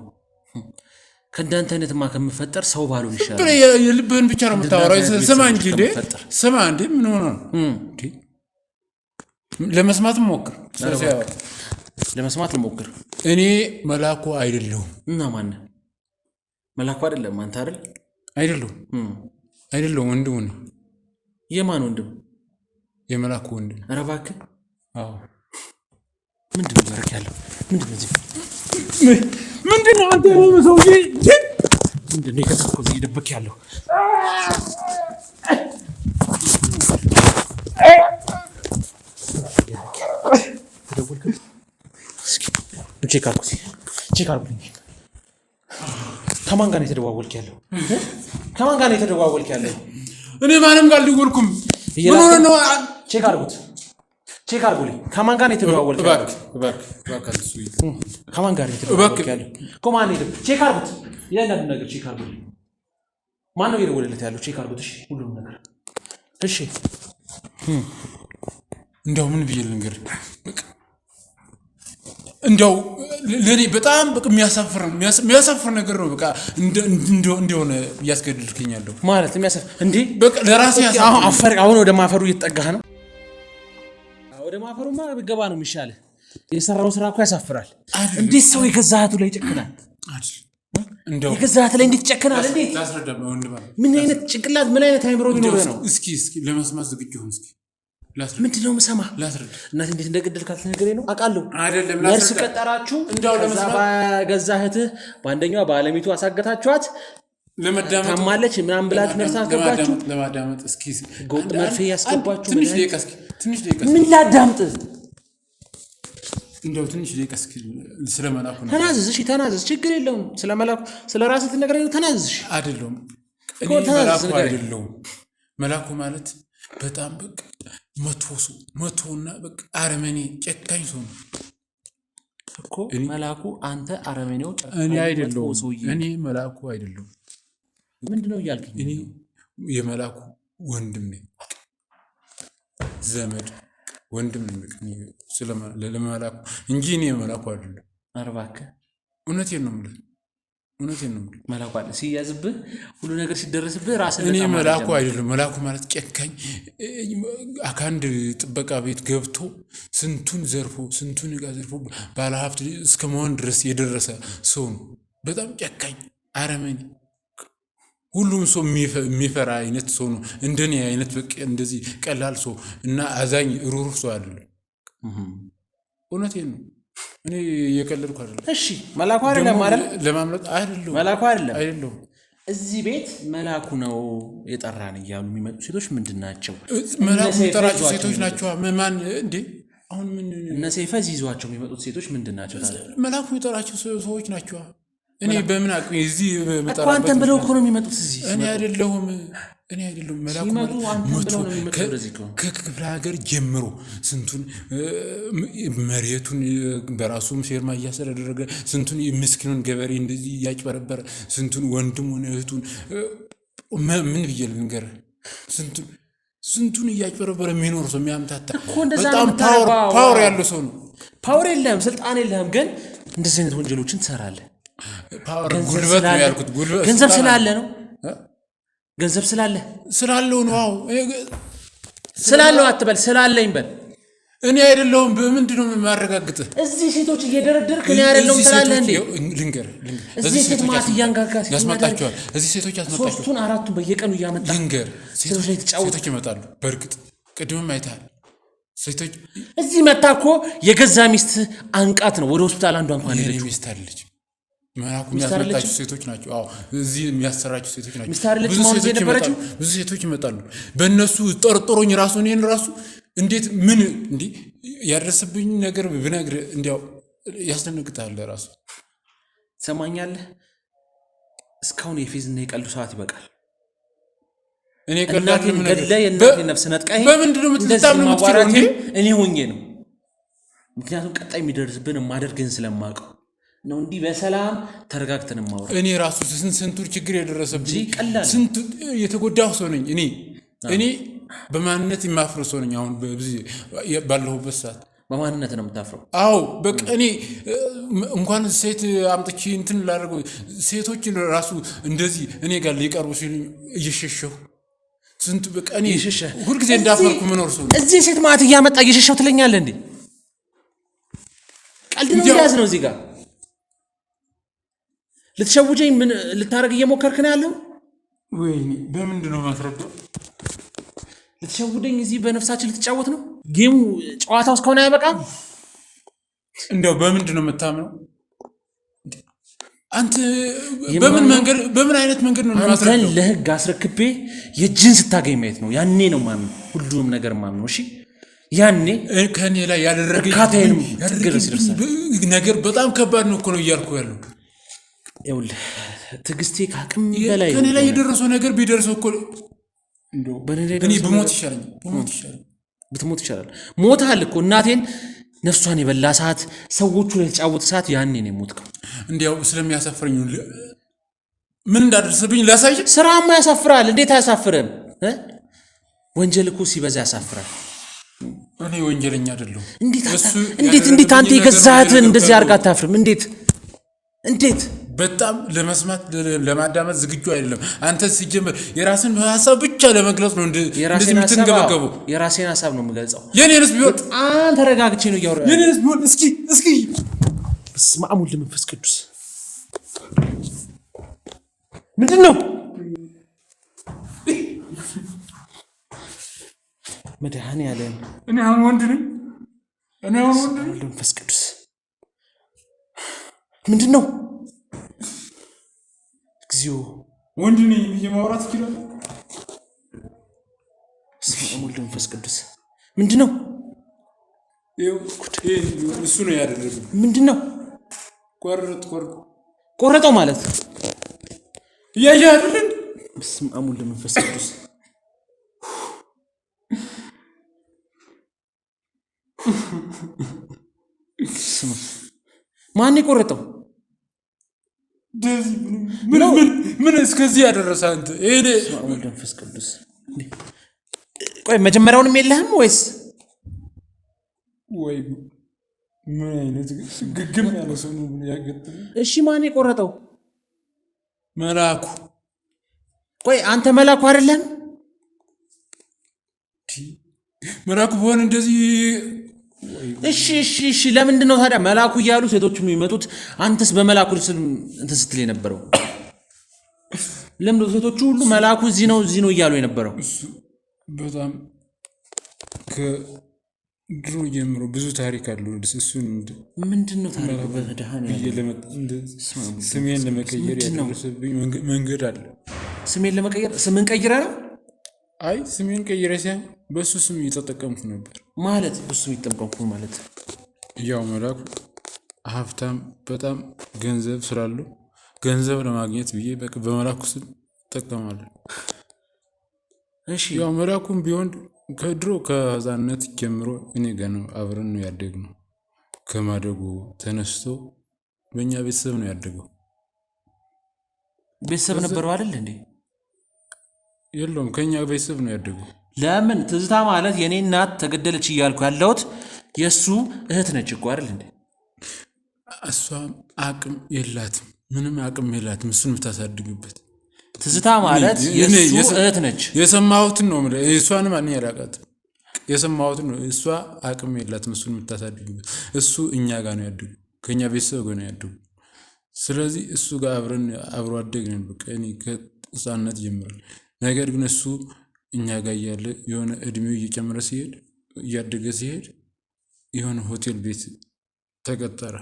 ከእንዳንተ አይነትማ ከምፈጠር ሰው ባልሆን ይሻላል። የልብህን ብቻ ነው የምታወራው። ስማ እንጂ እንዴ ስማ እንዴ ምን ሆነ ነው እንዴ? ለመስማት ሞክር። ለመስማት ሞክር። እኔ መላኩ አይደለሁም። እና ማን መላኩ አይደለም? አንተ አይደል? አይደለሁም። ወንድሙ ነኝ። የማን ወንድም? የመላኩ ወንድም። ኧረ እባክህ። አዎ ምንድነው ያደረክ ያለው? ምንድነው እዚህ? ምንድነው አንተ ሰውዬ? ምንድነው የከተከው እዚህ እየደበክ ያለው? ቼክ አድርጉልኝ። ከማን ጋር ነው የተደዋወልክ ያለው? ከማን ጋር ነው የተደዋወልክ ያለው? እኔ ማንም ጋር አልደወልኩም። ምን ሆነ ነው? ቼክ አድርጉልኝ። ከማን ጋር ነው የተደዋወልክ ያለው? ከማን ጋር ነው የተደዋወልክ ያለው? ከማን ነው? ቼክ አድርጉት። እያንዳንዱ ነገር ቼክ አድርጉልኝ። ማን ነው የደወለለት ያለው? ቼክ አድርጉት። እሺ፣ ሁሉም ነገር እሺ። እንደው ምን ብዬ ልንገርህ? እንደው ለኔ በጣም በቃ የሚያሳፍር ነገር ነው። በቃ እንደሆነ እያስገድልከኛለሁ ማለት የሚያሳፍር እንዴ? በቃ ለራሴ አሁን ወደ ማፈሩ እየተጠጋህ ነው። ወደ ማፈሩማ ብገባ ነው የሚሻልህ። የሰራው ስራ እኮ ያሳፍራል። እንዴት ሰው የገዛ እህቱ ላይ ይጨክናል? እንደው የገዛ እህት ላይ እንዴት ይጨክናል? እንዴት? ምን አይነት ጭንቅላት ምን አይነት አይምሮ ቢኖርህ ነው? እስኪ ለመስማት ዝግጁ ሁን። እስኪ ምንድነው የምሰማ? እናቴ እንዴት እንደገደልካት ነገሬ ነው አውቃለሁ። አይደለም ነርስ ቀጠራችሁ፣ ከዛ በገዛ እህትህ በአንደኛዋ በአለሚቱ አሳገታችኋት። ታማለች ምናምን ብላችሁ ነርስ አስገባችሁ። ለማዳመጥ እስኪ ጎጥ መርፌ ያስገባችሁ። ትንሽ ደቂቃ ምን ላዳምጥ? እንደው ትንሽ ደቂቃ እስኪ ስለ መላኩ ነው። ተናዘዝ። እሺ ተናዘዝ፣ ችግር የለውም። ስለ መላኩ ስለ ራስህ ትነግረኝ ነው። ተናዘዝ። እሺ አይደለም እኔ መላኩ አይደለም። መላኩ ማለት በጣም በቃ መጥፎና በቃ አረመኔ ጨካኝ ሰው ነው እኮ መላኩ። አንተ አረመኔው እኔ አይደለሁም። እኔ መላኩ አይደለሁም። ምንድነው እያልከኝ? እኔ የመላኩ ወንድም ነኝ፣ ዘመድ ወንድም ነኝ ለመላኩ እንጂ እኔ መላኩ አይደለሁም። ኧረ እባክህ እውነቴን ነው የምልህ። መላኩ አለ ሲያዝብህ ሁሉ ነገር ሲደረስብህ ራስህ። እኔ መላኩ አይደለም። መላኩ ማለት ጨካኝ ከአንድ ጥበቃ ቤት ገብቶ ስንቱን ዕቃ ዘርፎ ባለሀብት እስከ መሆን ድረስ የደረሰ ሰው ነው። በጣም ጨካኝ አረመኔ፣ ሁሉም ሰው የሚፈራ አይነት ሰው ነው። እንደኔ አይነት በቃ እንደዚህ ቀላል ሰው እና አዛኝ ሩህሩህ ሰው አይደለም። እውነቴን ነው። እኔ የቀለድኩ አይደለም። እሺ መላኩ አይደለም አይደል? ለማምለጥ አይደለም። መላኩ አይደለም። እዚህ ቤት መላኩ ነው የጠራን እያሉ የሚመጡ ሴቶች ምንድን ናቸው? መላኩ የጠራቸው ሴቶች ናቸው። ማን እንዴ? አሁን ምን እነ ሰይፈ ይዟቸው የሚመጡት ሴቶች ምንድን ናቸው? መላኩ የጠራቸው ሰዎች ናቸው። እኔ በምን አቅሜ እዚህ እኮ አንተን ብለው እኮ ነው የሚመጡት እዚህ። እኔ አይደለሁም። መላኩ ከክፍለ ሀገር ጀምሮ ስንቱን መሬቱን በራሱም ፌርማ እያስተዳደረ ስንቱን ምስኪኑን ገበሬ እንደዚህ እያጭበረበረ ስንቱን ወንድሙን እህቱን ምን ብዬ ልንገርህ፣ ስንቱን እያጭበረበረ የሚኖር ሰው የሚያምታታ በጣም ፓወር ያለው ሰው ነው። ፓወር የለህም፣ ስልጣን የለህም፣ ግን እንደዚህ አይነት ወንጀሎችን ትሰራለህ። ፓወር ጉልበት ነው ያልኩት። ጉልበት ገንዘብ ስላለ ነው። ገንዘብ ስላለው ነው። አዎ ስላለው አትበል፣ ስላለኝ በል። እኔ አይደለሁም። በምንድን ነው የማረጋግጥህ? እዚህ ሴቶች እየደረደርክ እኔ አይደለሁም ትላለህ እንዴ? ልንገርህ፣ እዚህ ሴት ማት እያንጋጋ ያስመጣቸዋል። እዚህ ሴቶች ያስመጣቸዋል። ሶስቱን አራቱን በየቀኑ እያመጣ ልንገርህ፣ ሴቶች ላይ ሴቶች ይመጣሉ። በእርግጥ ቅድምም አይተሃል። ሴቶች እዚህ መጣ እኮ የገዛ ሚስት አንቃት ነው ወደ ሆስፒታል አንዷ እንኳን ሄደች። ሚስት አለች። መላኩ የሚያስመጣቸው ሴቶች ናቸው። አዎ እዚህ የሚያሰራቸው ሴቶች ናቸው። ብዙ ሴቶች ይመጣሉ። በእነሱ ጠርጥሮኝ ራሱ እኔን ራሱ እንዴት ምን እንዲህ ያደረሰብኝ ነገር ብነግርህ እንዲያው ያስደነግጣል። ራሱ ትሰማኛለህ? እስካሁን የፌዝና የቀልዱ ሰዓት ይበቃል። እኔ እናቴን ገድለህ የእናቴን ነፍስ ነጥቀህ በምንድን ነው የምትታምነው? እኔ ሆኜ ነው። ምክንያቱም ቀጣይ የሚደርስብን የማደርግህን ስለማውቀው ነው። እንዲህ በሰላም ተረጋግተን ማውራት። እኔ ራሱ ስንቱን ችግር የደረሰብኝ ስንቱ የተጎዳሁ ሰው ነኝ። እኔ በማንነት የማፍረው ሰው ነኝ። አሁን ባለሁበት ሰዓት በማንነት ነው የምታፍረው? አዎ በቃ እኔ እንኳን ሴት አምጥቼ እንትን ላደርገው ሴቶችን ራሱ እንደዚህ እኔ ጋር ሊቀርቡ ሲሉ እየሸሸሁ ስንቱ በቃ እኔ ሁልጊዜ እንዳፈርኩ መኖር ሰው ነኝ። እዚህ ሴት ማት እያመጣ እየሸሸሁ ትለኛለህ እንዴ? ቀልድ ነው ያዝ ነው እዚህ ጋር ልትሸውጀኝ ምን ልታረግ እየሞከርክ ነው ያለው? ወይኔ በምንድን ነው ማስረዳው? ልትሸውደኝ እዚህ በነፍሳችን ልትጫወት ነው? ጌሙ ጨዋታው እስከሆነ አይበቃም? እንደው በምንድን ነው የምታምነው? አንተ በምን አይነት መንገድ ነው አንተን ለህግ አስረክቤ የእጅን ስታገኝ ማየት ነው። ያኔ ነው ማምነው፣ ሁሉንም ነገር ማምነው። እሺ ያኔ ከኔ ላይ ያደረገኝ ነገር በጣም ከባድ ነው እኮ ነው እያልኩ ያለው። ይኸውልህ ትዕግስቴ ከአቅም በላይ ከኔ ላይ የደረሰው ነገር ቢደርሰው እኮ እኔ ብሞት ይሻለኛል። ብትሞት ይሻላል። ሞታል እኮ እናቴን ነፍሷን የበላ ሰዓት፣ ሰዎቹ ላይ የተጫወተ ሰዓት ያኔ ነው የሞትከው። እንዲያው ስለሚያሳፍረኝ ምን እንዳደረሰብኝ ላሳይ። ስራማ ያሳፍራል። እንዴት አያሳፍርም? ወንጀል እኮ ሲበዛ ያሳፍራል። እኔ ወንጀለኛ አይደለሁም። እንዴት አንተ የገዛህትን እንደዚህ አድርጋ አታፍርም? እንዴት በጣም ለመስማት ለማዳመጥ ዝግጁ አይደለም። አንተ ሲጀምር የራስን ሀሳብ ብቻ ለመግለጽ ነው እንደዚህ የምትንገበገበው። የራሴን ሀሳብ ነው የምገልጸው። የኔንስ ቢሆን በጣም ተረጋግቼ ነው እያወራሁ። የኔንስ ቢሆን እስኪ በስመ አብ ወወልድ ወመንፈስ ቅዱስ ምንድን ነው? መድኃኔዓለም እኔ አሁን ወንድ ነኝ። መንፈስ ቅዱስ ምንድን ነው? እግዚኦ ወንድ ነኝ ብዬ ማውራት ይችላል? በስመ አብ ወወልድ ወመንፈስ ቅዱስ ምንድን ነው? እሱ ነው ያደረገው። ምንድን ነው? ቆረጠው ማለት እያየህ አይደል? በስመ አብ ወወልድ ወመንፈስ ቅዱስ ማን የቆረጠው? ምን እስከዚህ ያደረሰ አንተ? በስመ አብ ወወልድ ወመንፈስ ቅዱስ። ቆይ መጀመሪያውንም የለህም ወይስ? ወይ ምን አይነት ግግም ያለ ሰው ነው ያገጠመው? እሺ ማን የቆረጠው? መልአኩ። ቆይ አንተ መልአኩ አይደለም? መልአኩ በሆነ እንደዚህ እሺ ለምንድን ነው ታዲያ መልአኩ እያሉ ሴቶቹ የሚመጡት? አንተስ በመልአኩ ስም እንትን ስትል የነበረው ለምን? ሴቶቹ ሁሉ መልአኩ እዚህ ነው እያሉ የነበረው በጣም ከድሮ ጀምሮ ብዙ ታሪክ አለው። እሱን ምንድን ነው ታሪኩ? በመድኃኔዓለም ስሜን ለመቀየር ያደረሰብኝ መንገድ አለ። ስሜን ለመቀየር? ስምን ቀይረ ነው? አይ ስሜን ቀይረ ሳይሆን በሱ ስም እየተጠቀምኩ ነበር። ማለት በሱ እየተጠቀምኩ ማለት ያው መልአኩ ሀብታም በጣም ገንዘብ ስላለው ገንዘብ ለማግኘት ብዬ በመልአኩ ስም እጠቀማለሁ። እሺ ያው መልአኩም ቢሆን ከድሮ ከህፃንነት ጀምሮ እኔ ጋር ነው አብረን ነው ያደግነው። ከማደጉ ተነስቶ በእኛ ቤተሰብ ነው ያደገው። ቤተሰብ ነበረው አይደል እንዴ? የለውም ከኛ ቤተሰብ ነው ያደገው። ለምን ትዝታ ማለት የኔ እናት ተገደለች እያልኩ ያለሁት የሱ እህት ነች እኮ አይደል እንዴ? እሷም አቅም የላትም፣ ምንም አቅም የላትም እሱን የምታሳድግበት። ትዝታ ማለት የሱ እህት ነች። የሰማሁትን ነው ማለት እሷንም ማን ያላቃት የሰማሁትን ነው። እሷ አቅም የላትም እሱን የምታሳድግበት። እሱ እኛ ጋር ነው ያደገው፣ ከኛ ቤተሰብ ጋር ነው ያደገው። ስለዚህ እሱ ጋር አብሮ አደግን። በቃ እኔ ከህፃንነት ጀምረን። ነገር ግን እሱ እኛ ጋር እያለ የሆነ እድሜው እየጨመረ ሲሄድ እያደገ ሲሄድ የሆነ ሆቴል ቤት ተቀጠረ።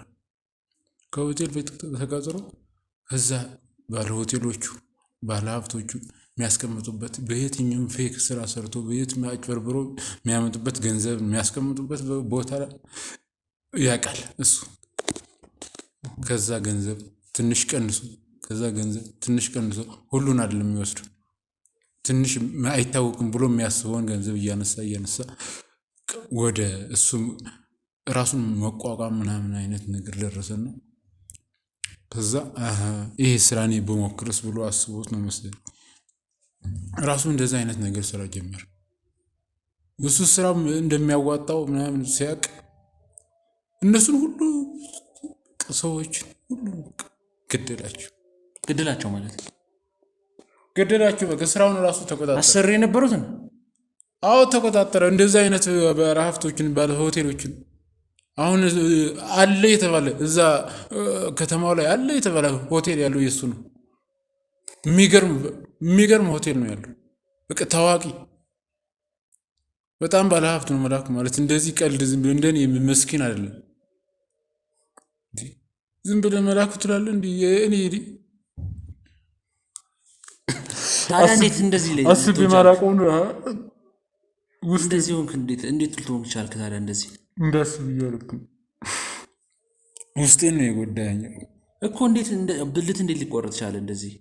ከሆቴል ቤት ተቀጥሮ እዛ ባለ ሆቴሎቹ ባለ ሀብቶቹ የሚያስቀምጡበት በየትኛውም ፌክ ስራ ሰርቶ በየትም አጭበርብሮ የሚያመጡበት ገንዘብ የሚያስቀምጡበት ቦታ ያውቃል እሱ። ከዛ ገንዘብ ትንሽ ቀንሶ ሁሉን አይደለም የሚወስዱ ትንሽ አይታወቅም ብሎ የሚያስበውን ገንዘብ እያነሳ ወደ እሱ ራሱን መቋቋም ምናምን አይነት ነገር ደረሰና ከዛ ይሄ ስራ እኔ በሞክርስ ብሎ አስቦት ነው መሰለኝ ራሱ እንደዛ አይነት ነገር ስራ ጀመረ። እሱ ስራው እንደሚያዋጣው ምናምን ሲያቅ እነሱን ሁሉ ሰዎች ሁሉ ገደላቸው ማለት ገደላቸው። በቃ ስራውን ራሱ ተቆጣጠረ። አሰሪ የነበሩትን ተቆጣጠረ። እንደዛ አይነት ባለሀብቶችን ባለ ሆቴሎችን አሁን አለ የተባለ እዛ ከተማው ላይ አለ የተባለ ሆቴል ያለው የሱ ነው። የሚገርም ሆቴል ነው ያለው። በቃ ታዋቂ በጣም ባለሀብት ነው መልአኩ ማለት። እንደዚህ ቀልድ ዝም ብሎ እንደኔ መስኪን አይደለም። ዝም ብለህ መላኩ ትላለህ እንዴ? እኔ ታዲያ እንዴት እንደዚህ ላይ አስቤ ማላውቀው ነው እንደዚህ ሆንክ? እንዴት ልትሆን ቻልክ ታዲያ? እንደዚህ እንዳስብ እያልኩ ውስጤን ነው የጎዳኝ እኮ። እንዴት ብልት እንዴት ሊቆረጥ ቻለ እንደዚህ?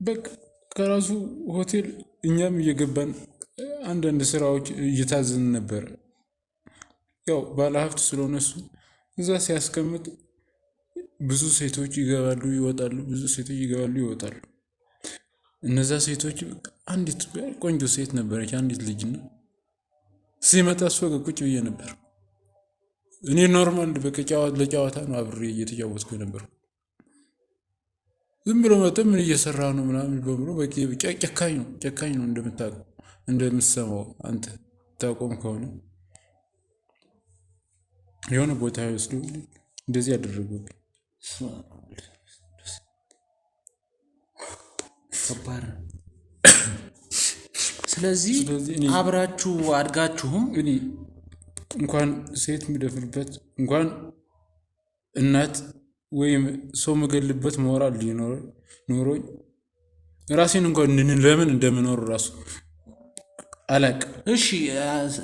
በቃ ከራሱ ሆቴል እኛም እየገባን አንዳንድ ስራዎች እየታዘን ነበር። ያው ባለሀብት ስለሆነ እሱ እዛ ሲያስቀምጥ ብዙ ሴቶች ይገባሉ ይወጣሉ፣ ብዙ ሴቶች ይገባሉ ይወጣሉ። እነዛ ሴቶች አንዲት ቆንጆ ሴት ነበረች፣ አንዲት ልጅ ነው። ሲመጣ እሷ ጋር ቁጭ ብዬ ነበር። እኔ ኖርማል በቃ ለጨዋታ ነው አብሬ እየተጫወትኩ ነበር። ዝም ብሎ መጥቶ ምን እየሰራ ነው ምናምን በሙሉ በቃ ጨካኝ ነው እንደምታውቀው እንደምትሰማው አንተ ታቆም ከሆነ የሆነ ቦታ ይወስዱ እንደዚህ ያደረጉብኝ። ከባድ። ስለዚህ አብራችሁ አድጋችሁም እኔ እንኳን ሴት የሚደፍርበት እንኳን እናት ወይም ሰው መገልበት ሞራል ኖሮኝ ራሴን እንኳን ለምን እንደምኖር ራሱ አላቅም። እሺ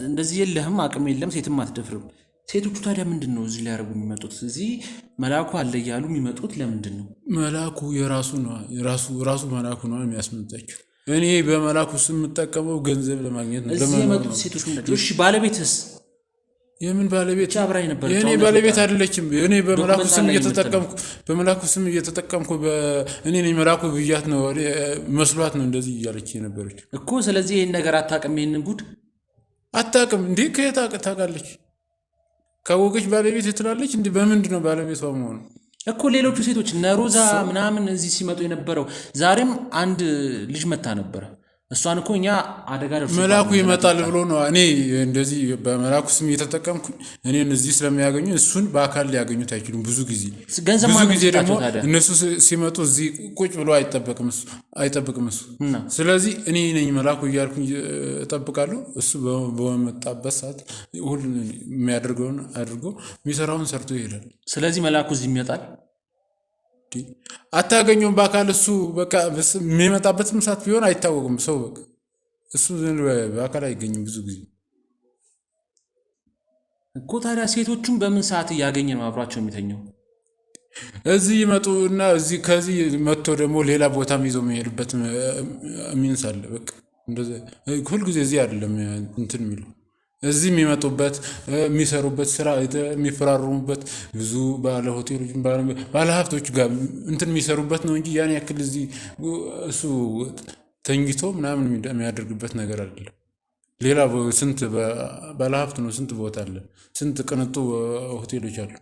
እንደዚህ የለህም፣ አቅም የለም፣ ሴትም አትደፍርም። ሴቶቹ ታዲያ ምንድን ነው እዚህ ሊያደርጉ የሚመጡት? እዚህ መላኩ አለ እያሉ የሚመጡት ለምንድን ነው? መላኩ የራሱ ነው፣ ራሱ መላኩ ነው የሚያስመጣቸው። እኔ በመላኩ ስም የምጠቀመው ገንዘብ ለማግኘት ነው። እዚህ የመጡት ሴቶች ምንድን? እሺ ባለቤትስ? የምን ባለቤት? አብራኝ ነበር። የኔ ባለቤት አይደለችም። እኔ በመላኩ ስም እየተጠቀምኩ እኔ ነኝ መላኩ ብያት ነው መስሏት ነው እንደዚህ እያለች የነበረች እኮ። ስለዚህ ይሄን ነገር አታውቅም፣ ይሄንን ጉድ አታውቅም እንዴ? ከየት ታውቃለች? ካወቀች ባለቤት ትላለች እንዴ? በምንድን ነው ባለቤቷ መሆኑ እኮ? ሌሎቹ ሴቶች እነ ሮዛ ምናምን እዚህ ሲመጡ የነበረው ዛሬም አንድ ልጅ መታ ነበረ። እሷን እኮ እኛ አደጋ ደርሶ መላኩ ይመጣል ብሎ ነው። እኔ እንደዚህ በመላኩ ስም እየተጠቀምኩ እኔን እዚህ ስለሚያገኙ እሱን በአካል ሊያገኙት አይችሉም። ብዙ ጊዜ ደግሞ እነሱ ሲመጡ እዚህ ቁጭ ብሎ አይጠብቅም እሱ። ስለዚህ እኔ ነኝ መላኩ እያልኩ እጠብቃለሁ። እሱ በመጣበት ሰዓት ሁሉ የሚያደርገውን አድርጎ የሚሰራውን ሰርቶ ይሄዳል። ስለዚህ መላኩ እዚህ ይመጣል፣ አታገኘውም በአካል። እሱ በቃ የሚመጣበትም ሰዓት ቢሆን አይታወቅም። ሰው በቃ እሱ በአካል አይገኝም ብዙ ጊዜ እኮ። ታዲያ ሴቶቹን በምን ሰዓት እያገኘ ነው አብሯቸው የሚተኘው? እዚህ ይመጡ እና ከዚህ መጥቶ ደግሞ ሌላ ቦታም ይዞ የሚሄድበት ሚንስ አለ። በቃ ሁልጊዜ እዚህ አይደለም እንትን የሚሉ እዚህ የሚመጡበት የሚሰሩበት ስራ የሚፈራሩበት ብዙ ባለ ሆቴሎች ባለ ሀብቶች ጋር እንትን የሚሰሩበት ነው እንጂ ያን ያክል እዚህ እሱ ተኝቶ ምናምን የሚያደርግበት ነገር አይደለም። ሌላ ስንት ባለ ሀብት ነው፣ ስንት ቦታ አለ፣ ስንት ቅንጡ ሆቴሎች አሉ።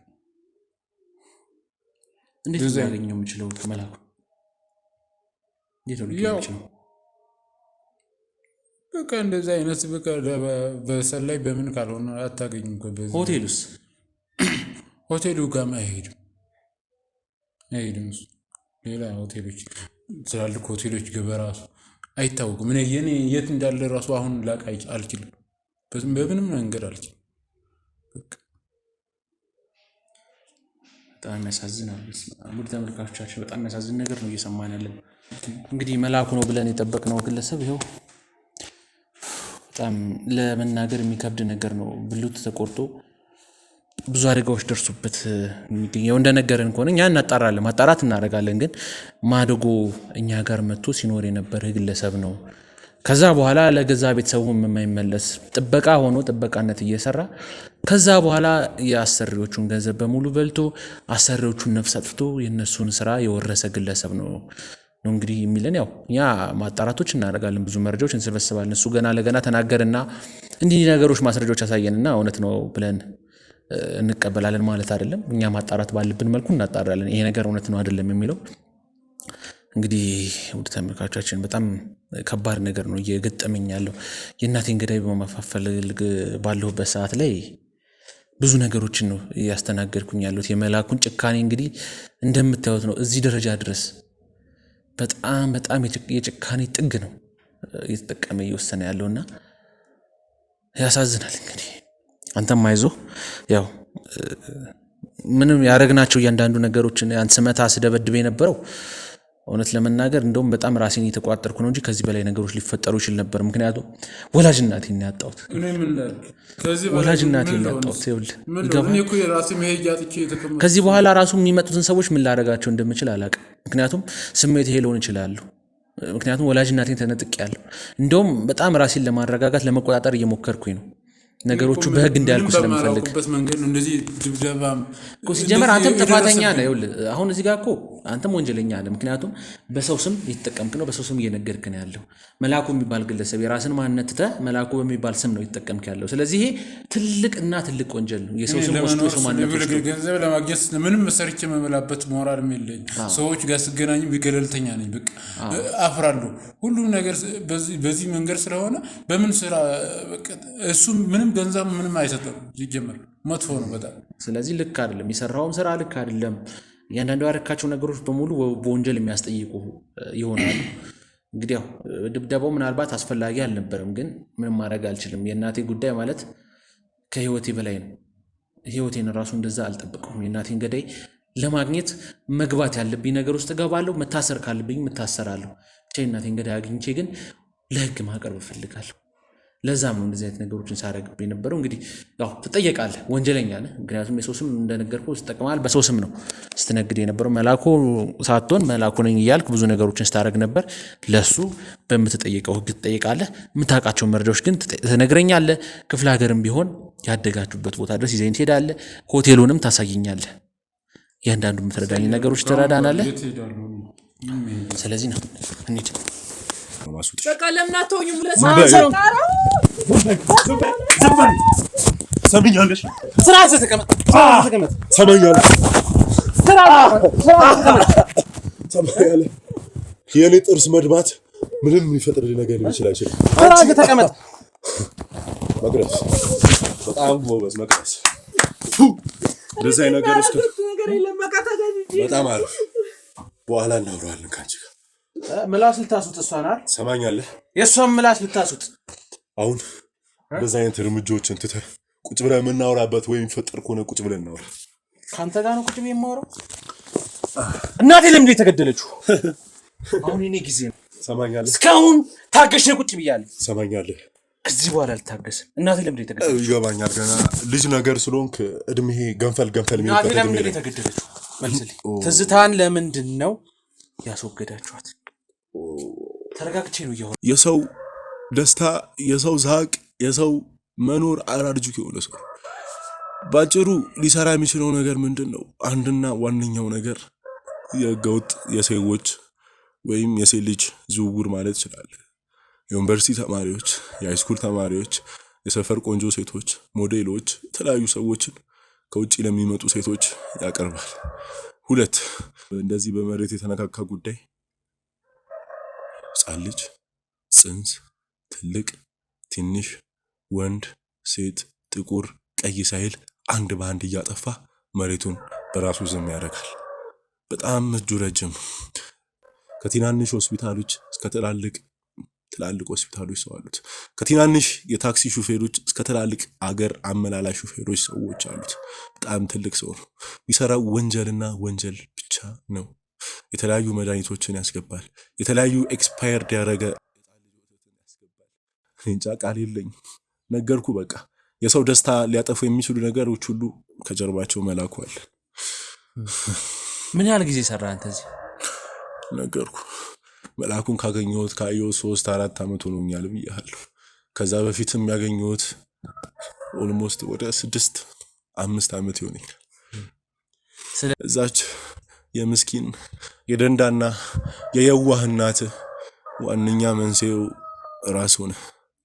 እንዴት ነው ያገኘው የምችለው መላኩ? እንዴት ነው የሚችለው? በቃ እንደዚህ አይነት በቃ በሰላይ በምን ካልሆነ አታገኝም። ሆቴሉስ? ሆቴሉ ጋርም አይሄድም። ሌላ ሆቴሎች ትላልቅ ሆቴሎች በራሱ አይታወቅም። እኔ የት እንዳለ ራሱ አሁን ላቅ አልችልም። በምንም መንገድ አልችልም። በጣም ያሳዝናል። ውድ ተመልካቾቻችን በጣም ያሳዝን ነገር ነው እየሰማን ያለን። እንግዲህ መላኩ ነው ብለን የጠበቅነው ግለሰብ ይኸው በጣም ለመናገር የሚከብድ ነገር ነው። ብልቱ ተቆርጦ ብዙ አደጋዎች ደርሱበት የሚገኘው እንደነገረን ከሆነ እኛ እናጣራለን፣ ማጣራት እናደርጋለን። ግን ማደጎ እኛ ጋር መጥቶ ሲኖር የነበረ ግለሰብ ነው። ከዛ በኋላ ለገዛ ቤተሰቡም የማይመለስ ጥበቃ ሆኖ ጥበቃነት እየሰራ ከዛ በኋላ የአሰሪዎቹን ገንዘብ በሙሉ በልቶ አሰሪዎቹን ነፍስ አጥፍቶ የነሱን ስራ የወረሰ ግለሰብ ነው እንግዲህ የሚለን። ያው እኛ ማጣራቶች እናደርጋለን፣ ብዙ መረጃዎች እንሰበስባለን። እሱ ገና ለገና ተናገርና እንዲህ ነገሮች ማስረጃዎች ያሳየንና እውነት ነው ብለን እንቀበላለን ማለት አይደለም። እኛ ማጣራት ባለብን መልኩ እናጣራለን። ይሄ ነገር እውነት ነው አይደለም የሚለው እንግዲህ ውድ ተመልካቾቻችን በጣም ከባድ ነገር ነው እየገጠመኝ ያለው። የእናቴን ገዳይ በማፋፈልግ ባለሁበት ሰዓት ላይ ብዙ ነገሮችን ነው እያስተናገድኩኝ ያለሁት። የመላኩን ጭካኔ እንግዲህ እንደምታዩት ነው እዚህ ደረጃ ድረስ በጣም የጭካኔ ጥግ ነው እየተጠቀመ እየወሰነ ያለውና ያሳዝናል። እንግዲህ አንተም አይዞህ፣ ያው ምንም ያደረግናቸው እያንዳንዱ ነገሮችን ያን ስመታ ስደበድብ የነበረው እውነት ለመናገር እንደውም በጣም ራሴን እየተቋጠርኩ ነው እንጂ ከዚህ በላይ ነገሮች ሊፈጠሩ ይችል ነበር። ምክንያቱም ወላጅ እናቴን ያጣሁት ወላጅ እናቴን ያጣሁት ከዚህ በኋላ ራሱ የሚመጡትን ሰዎች ምን ላደርጋቸው እንደምችል አላውቅም። ምክንያቱም ስሜት ይሄ ሊሆን ይችላሉ። ምክንያቱም ወላጅ እናቴን ተነጥቄያለሁ። እንደውም በጣም ራሴን ለማረጋጋት ለመቆጣጠር እየሞከርኩኝ ነው። ነገሮቹ በህግ እንዲያልቁ ስለምፈልግ ሲጀመር አንተም ጥፋተኛ ነህ። ይኸውልህ አሁን እዚህ ጋር እኮ አንተም ወንጀለኛ ነህ። ምክንያቱም በሰው ስም እየተጠቀምክ ነው፣ በሰው ስም እየነገርክ ነው ያለው። መላኩ የሚባል ግለሰብ የራስን ማንነት ትተህ መላኩ በሚባል ስም ነው እየተጠቀምክ ያለው። ስለዚህ ይሄ ትልቅና ትልቅ ወንጀል ነው። የሰው ስም ወስዶ የሰው ማንነት ወስዶ ገንዘብ ለማግኘት ምንም መሰርቼ መመላበት ሞራልም የለኝ። ሰዎች ጋር ስገናኝ ገለልተኛ ነኝ። በቃ አፍራለሁ። ሁሉም ነገር በዚህ መንገድ ስለሆነ በምን ስራ እሱ ምንም ገንዘብ ምንም አይሰጥም። ሲጀመር መጥፎ ነው በጣም። ስለዚህ ልክ አይደለም፣ የሰራውም ስራ ልክ አይደለም። እያንዳንዱ ያደረካቸው ነገሮች በሙሉ በወንጀል የሚያስጠይቁ ይሆናሉ። እንግዲህ ያው ድብደባው ምናልባት አስፈላጊ አልነበረም፣ ግን ምንም ማድረግ አልችልም። የእናቴ ጉዳይ ማለት ከህይወቴ በላይ ነው። ህይወቴን ራሱ እንደዛ አልጠብቀውም። የእናቴን ገዳይ ለማግኘት መግባት ያለብኝ ነገር ውስጥ እገባለሁ፣ መታሰር ካለብኝ እታሰራለሁ። ብቻ የእናቴን ገዳይ አግኝቼ ግን ለህግ ማቅረብ እፈልጋለሁ። ለዛም ነው እንደዚህ አይነት ነገሮችን ሳደርግብህ የነበረው። እንግዲህ ያው ትጠየቃለህ፣ ወንጀለኛ ነህ። ምክንያቱም የሰው ስም እንደነገርኩህ ስትጠቅማል፣ በሰው ስም ነው ስትነግድ የነበረው። መላኩ ሳትሆን መላኩ ነኝ እያልክ ብዙ ነገሮችን ስታደርግ ነበር። ለሱ በምትጠየቀው ህግ ትጠየቃለህ። የምታውቃቸው መረጃዎች ግን ትነግረኛለህ። ክፍለ ሀገርም ቢሆን ያደጋችሁበት ቦታ ድረስ ይዘኝ ትሄዳለህ። ሆቴሉንም ታሳየኛለህ። እያንዳንዱ የምትረዳኝ ነገሮች ትረዳናለህ። ስለዚህ ነው እንሂድ። በቃ ለምን አትሆኝም? ሰምኛለሽ? ስርዓት ተቀመጥ። ሰምኛለሽ? የኔ ጥርስ መድማት ምንም የሚፈጥርልኝ ነገር ሊሆን ይችላል። ስርዓት ተቀመጥ። መቅደስ በጣም ጎበዝ መቅደስ። እንደዚህ አይነት ነገር እስከ በጣም አሪፍ። በኋላ እናወራለን ካንቺ ጋር። ምላስ ልታሱት እሷን አይደል? ሰማኛለህ? የእሷን ምላስ ልታሱት። አሁን በዛ አይነት እርምጃዎችን ትተህ ቁጭ ብለን የምናወራበት ወይም የሚፈጠር ከሆነ ቁጭ ብለን እናወራ። ካንተ ጋር ነው ቁጭ ብዬ የማወራው። እናቴ ለምንድን የተገደለችው? አሁን የኔ ጊዜ ነው። ሰማኛለህ? እስካሁን ታገሽ ቁጭ ብያለሁ። ሰማኛለህ? ከዚህ በኋላ አልታገስም። እናቴ ለምንድን የተገደለችው? ይገባኛል። ገና ልጅ ነገር ስለሆንክ እድሜ ገንፈል እናቴ ለምንድን የተገደለችው? መልስልኝ። ትዝታን ለምንድን ነው ያስወገዳችኋት? ተረጋግቼ ነው ይሁን። የሰው ደስታ፣ የሰው ሳቅ፣ የሰው መኖር አላርጅክ የሆነ ሰው ባጭሩ ሊሰራ የሚችለው ነገር ምንድነው? አንድና ዋነኛው ነገር የህገወጥ የሰዎች ወይም የሴት ልጅ ዝውውር ማለት ይችላል። የዩኒቨርሲቲ ተማሪዎች፣ የሃይስኩል ተማሪዎች፣ የሰፈር ቆንጆ ሴቶች፣ ሞዴሎች፣ የተለያዩ ሰዎችን ከውጪ ለሚመጡ ሴቶች ያቀርባል። ሁለት እንደዚህ በመሬት የተነካካ ጉዳይ ሕፃን ልጅ፣ ጽንስ፣ ትልቅ፣ ትንሽ፣ ወንድ፣ ሴት፣ ጥቁር፣ ቀይ ሳይል አንድ በአንድ እያጠፋ መሬቱን በራሱ ዝም ያደርጋል። በጣም እጁ ረጅም። ከትናንሽ ሆስፒታሎች እስከ ትላልቅ ሆስፒታሎች ሰው አሉት። ከትናንሽ የታክሲ ሹፌሮች እስከ ትላልቅ አገር አመላላሽ ሹፌሮች ሰዎች አሉት። በጣም ትልቅ ሰው ነው። የሚሰራው ወንጀልና ወንጀል ብቻ ነው። የተለያዩ መድኃኒቶችን ያስገባል። የተለያዩ ኤክስፓየርድ ያደረገ እንጃ ቃል የለኝ። ነገርኩ በቃ። የሰው ደስታ ሊያጠፉ የሚችሉ ነገሮች ሁሉ ከጀርባቸው መላኩ አለ። ምን ያህል ጊዜ ሰራ አንተ እዚህ? ነገርኩ መላኩን ካገኘሁት 3-4 ዓመት ሆኖኛል ብያለሁ። ከዛ በፊትም ያገኘሁት ኦልሞስት ወደ 6-5 ዓመት ይሆነኛል። እዛች የምስኪን የደንዳና የየዋህ እናት ዋነኛ መንስኤው ራስ ሆነ።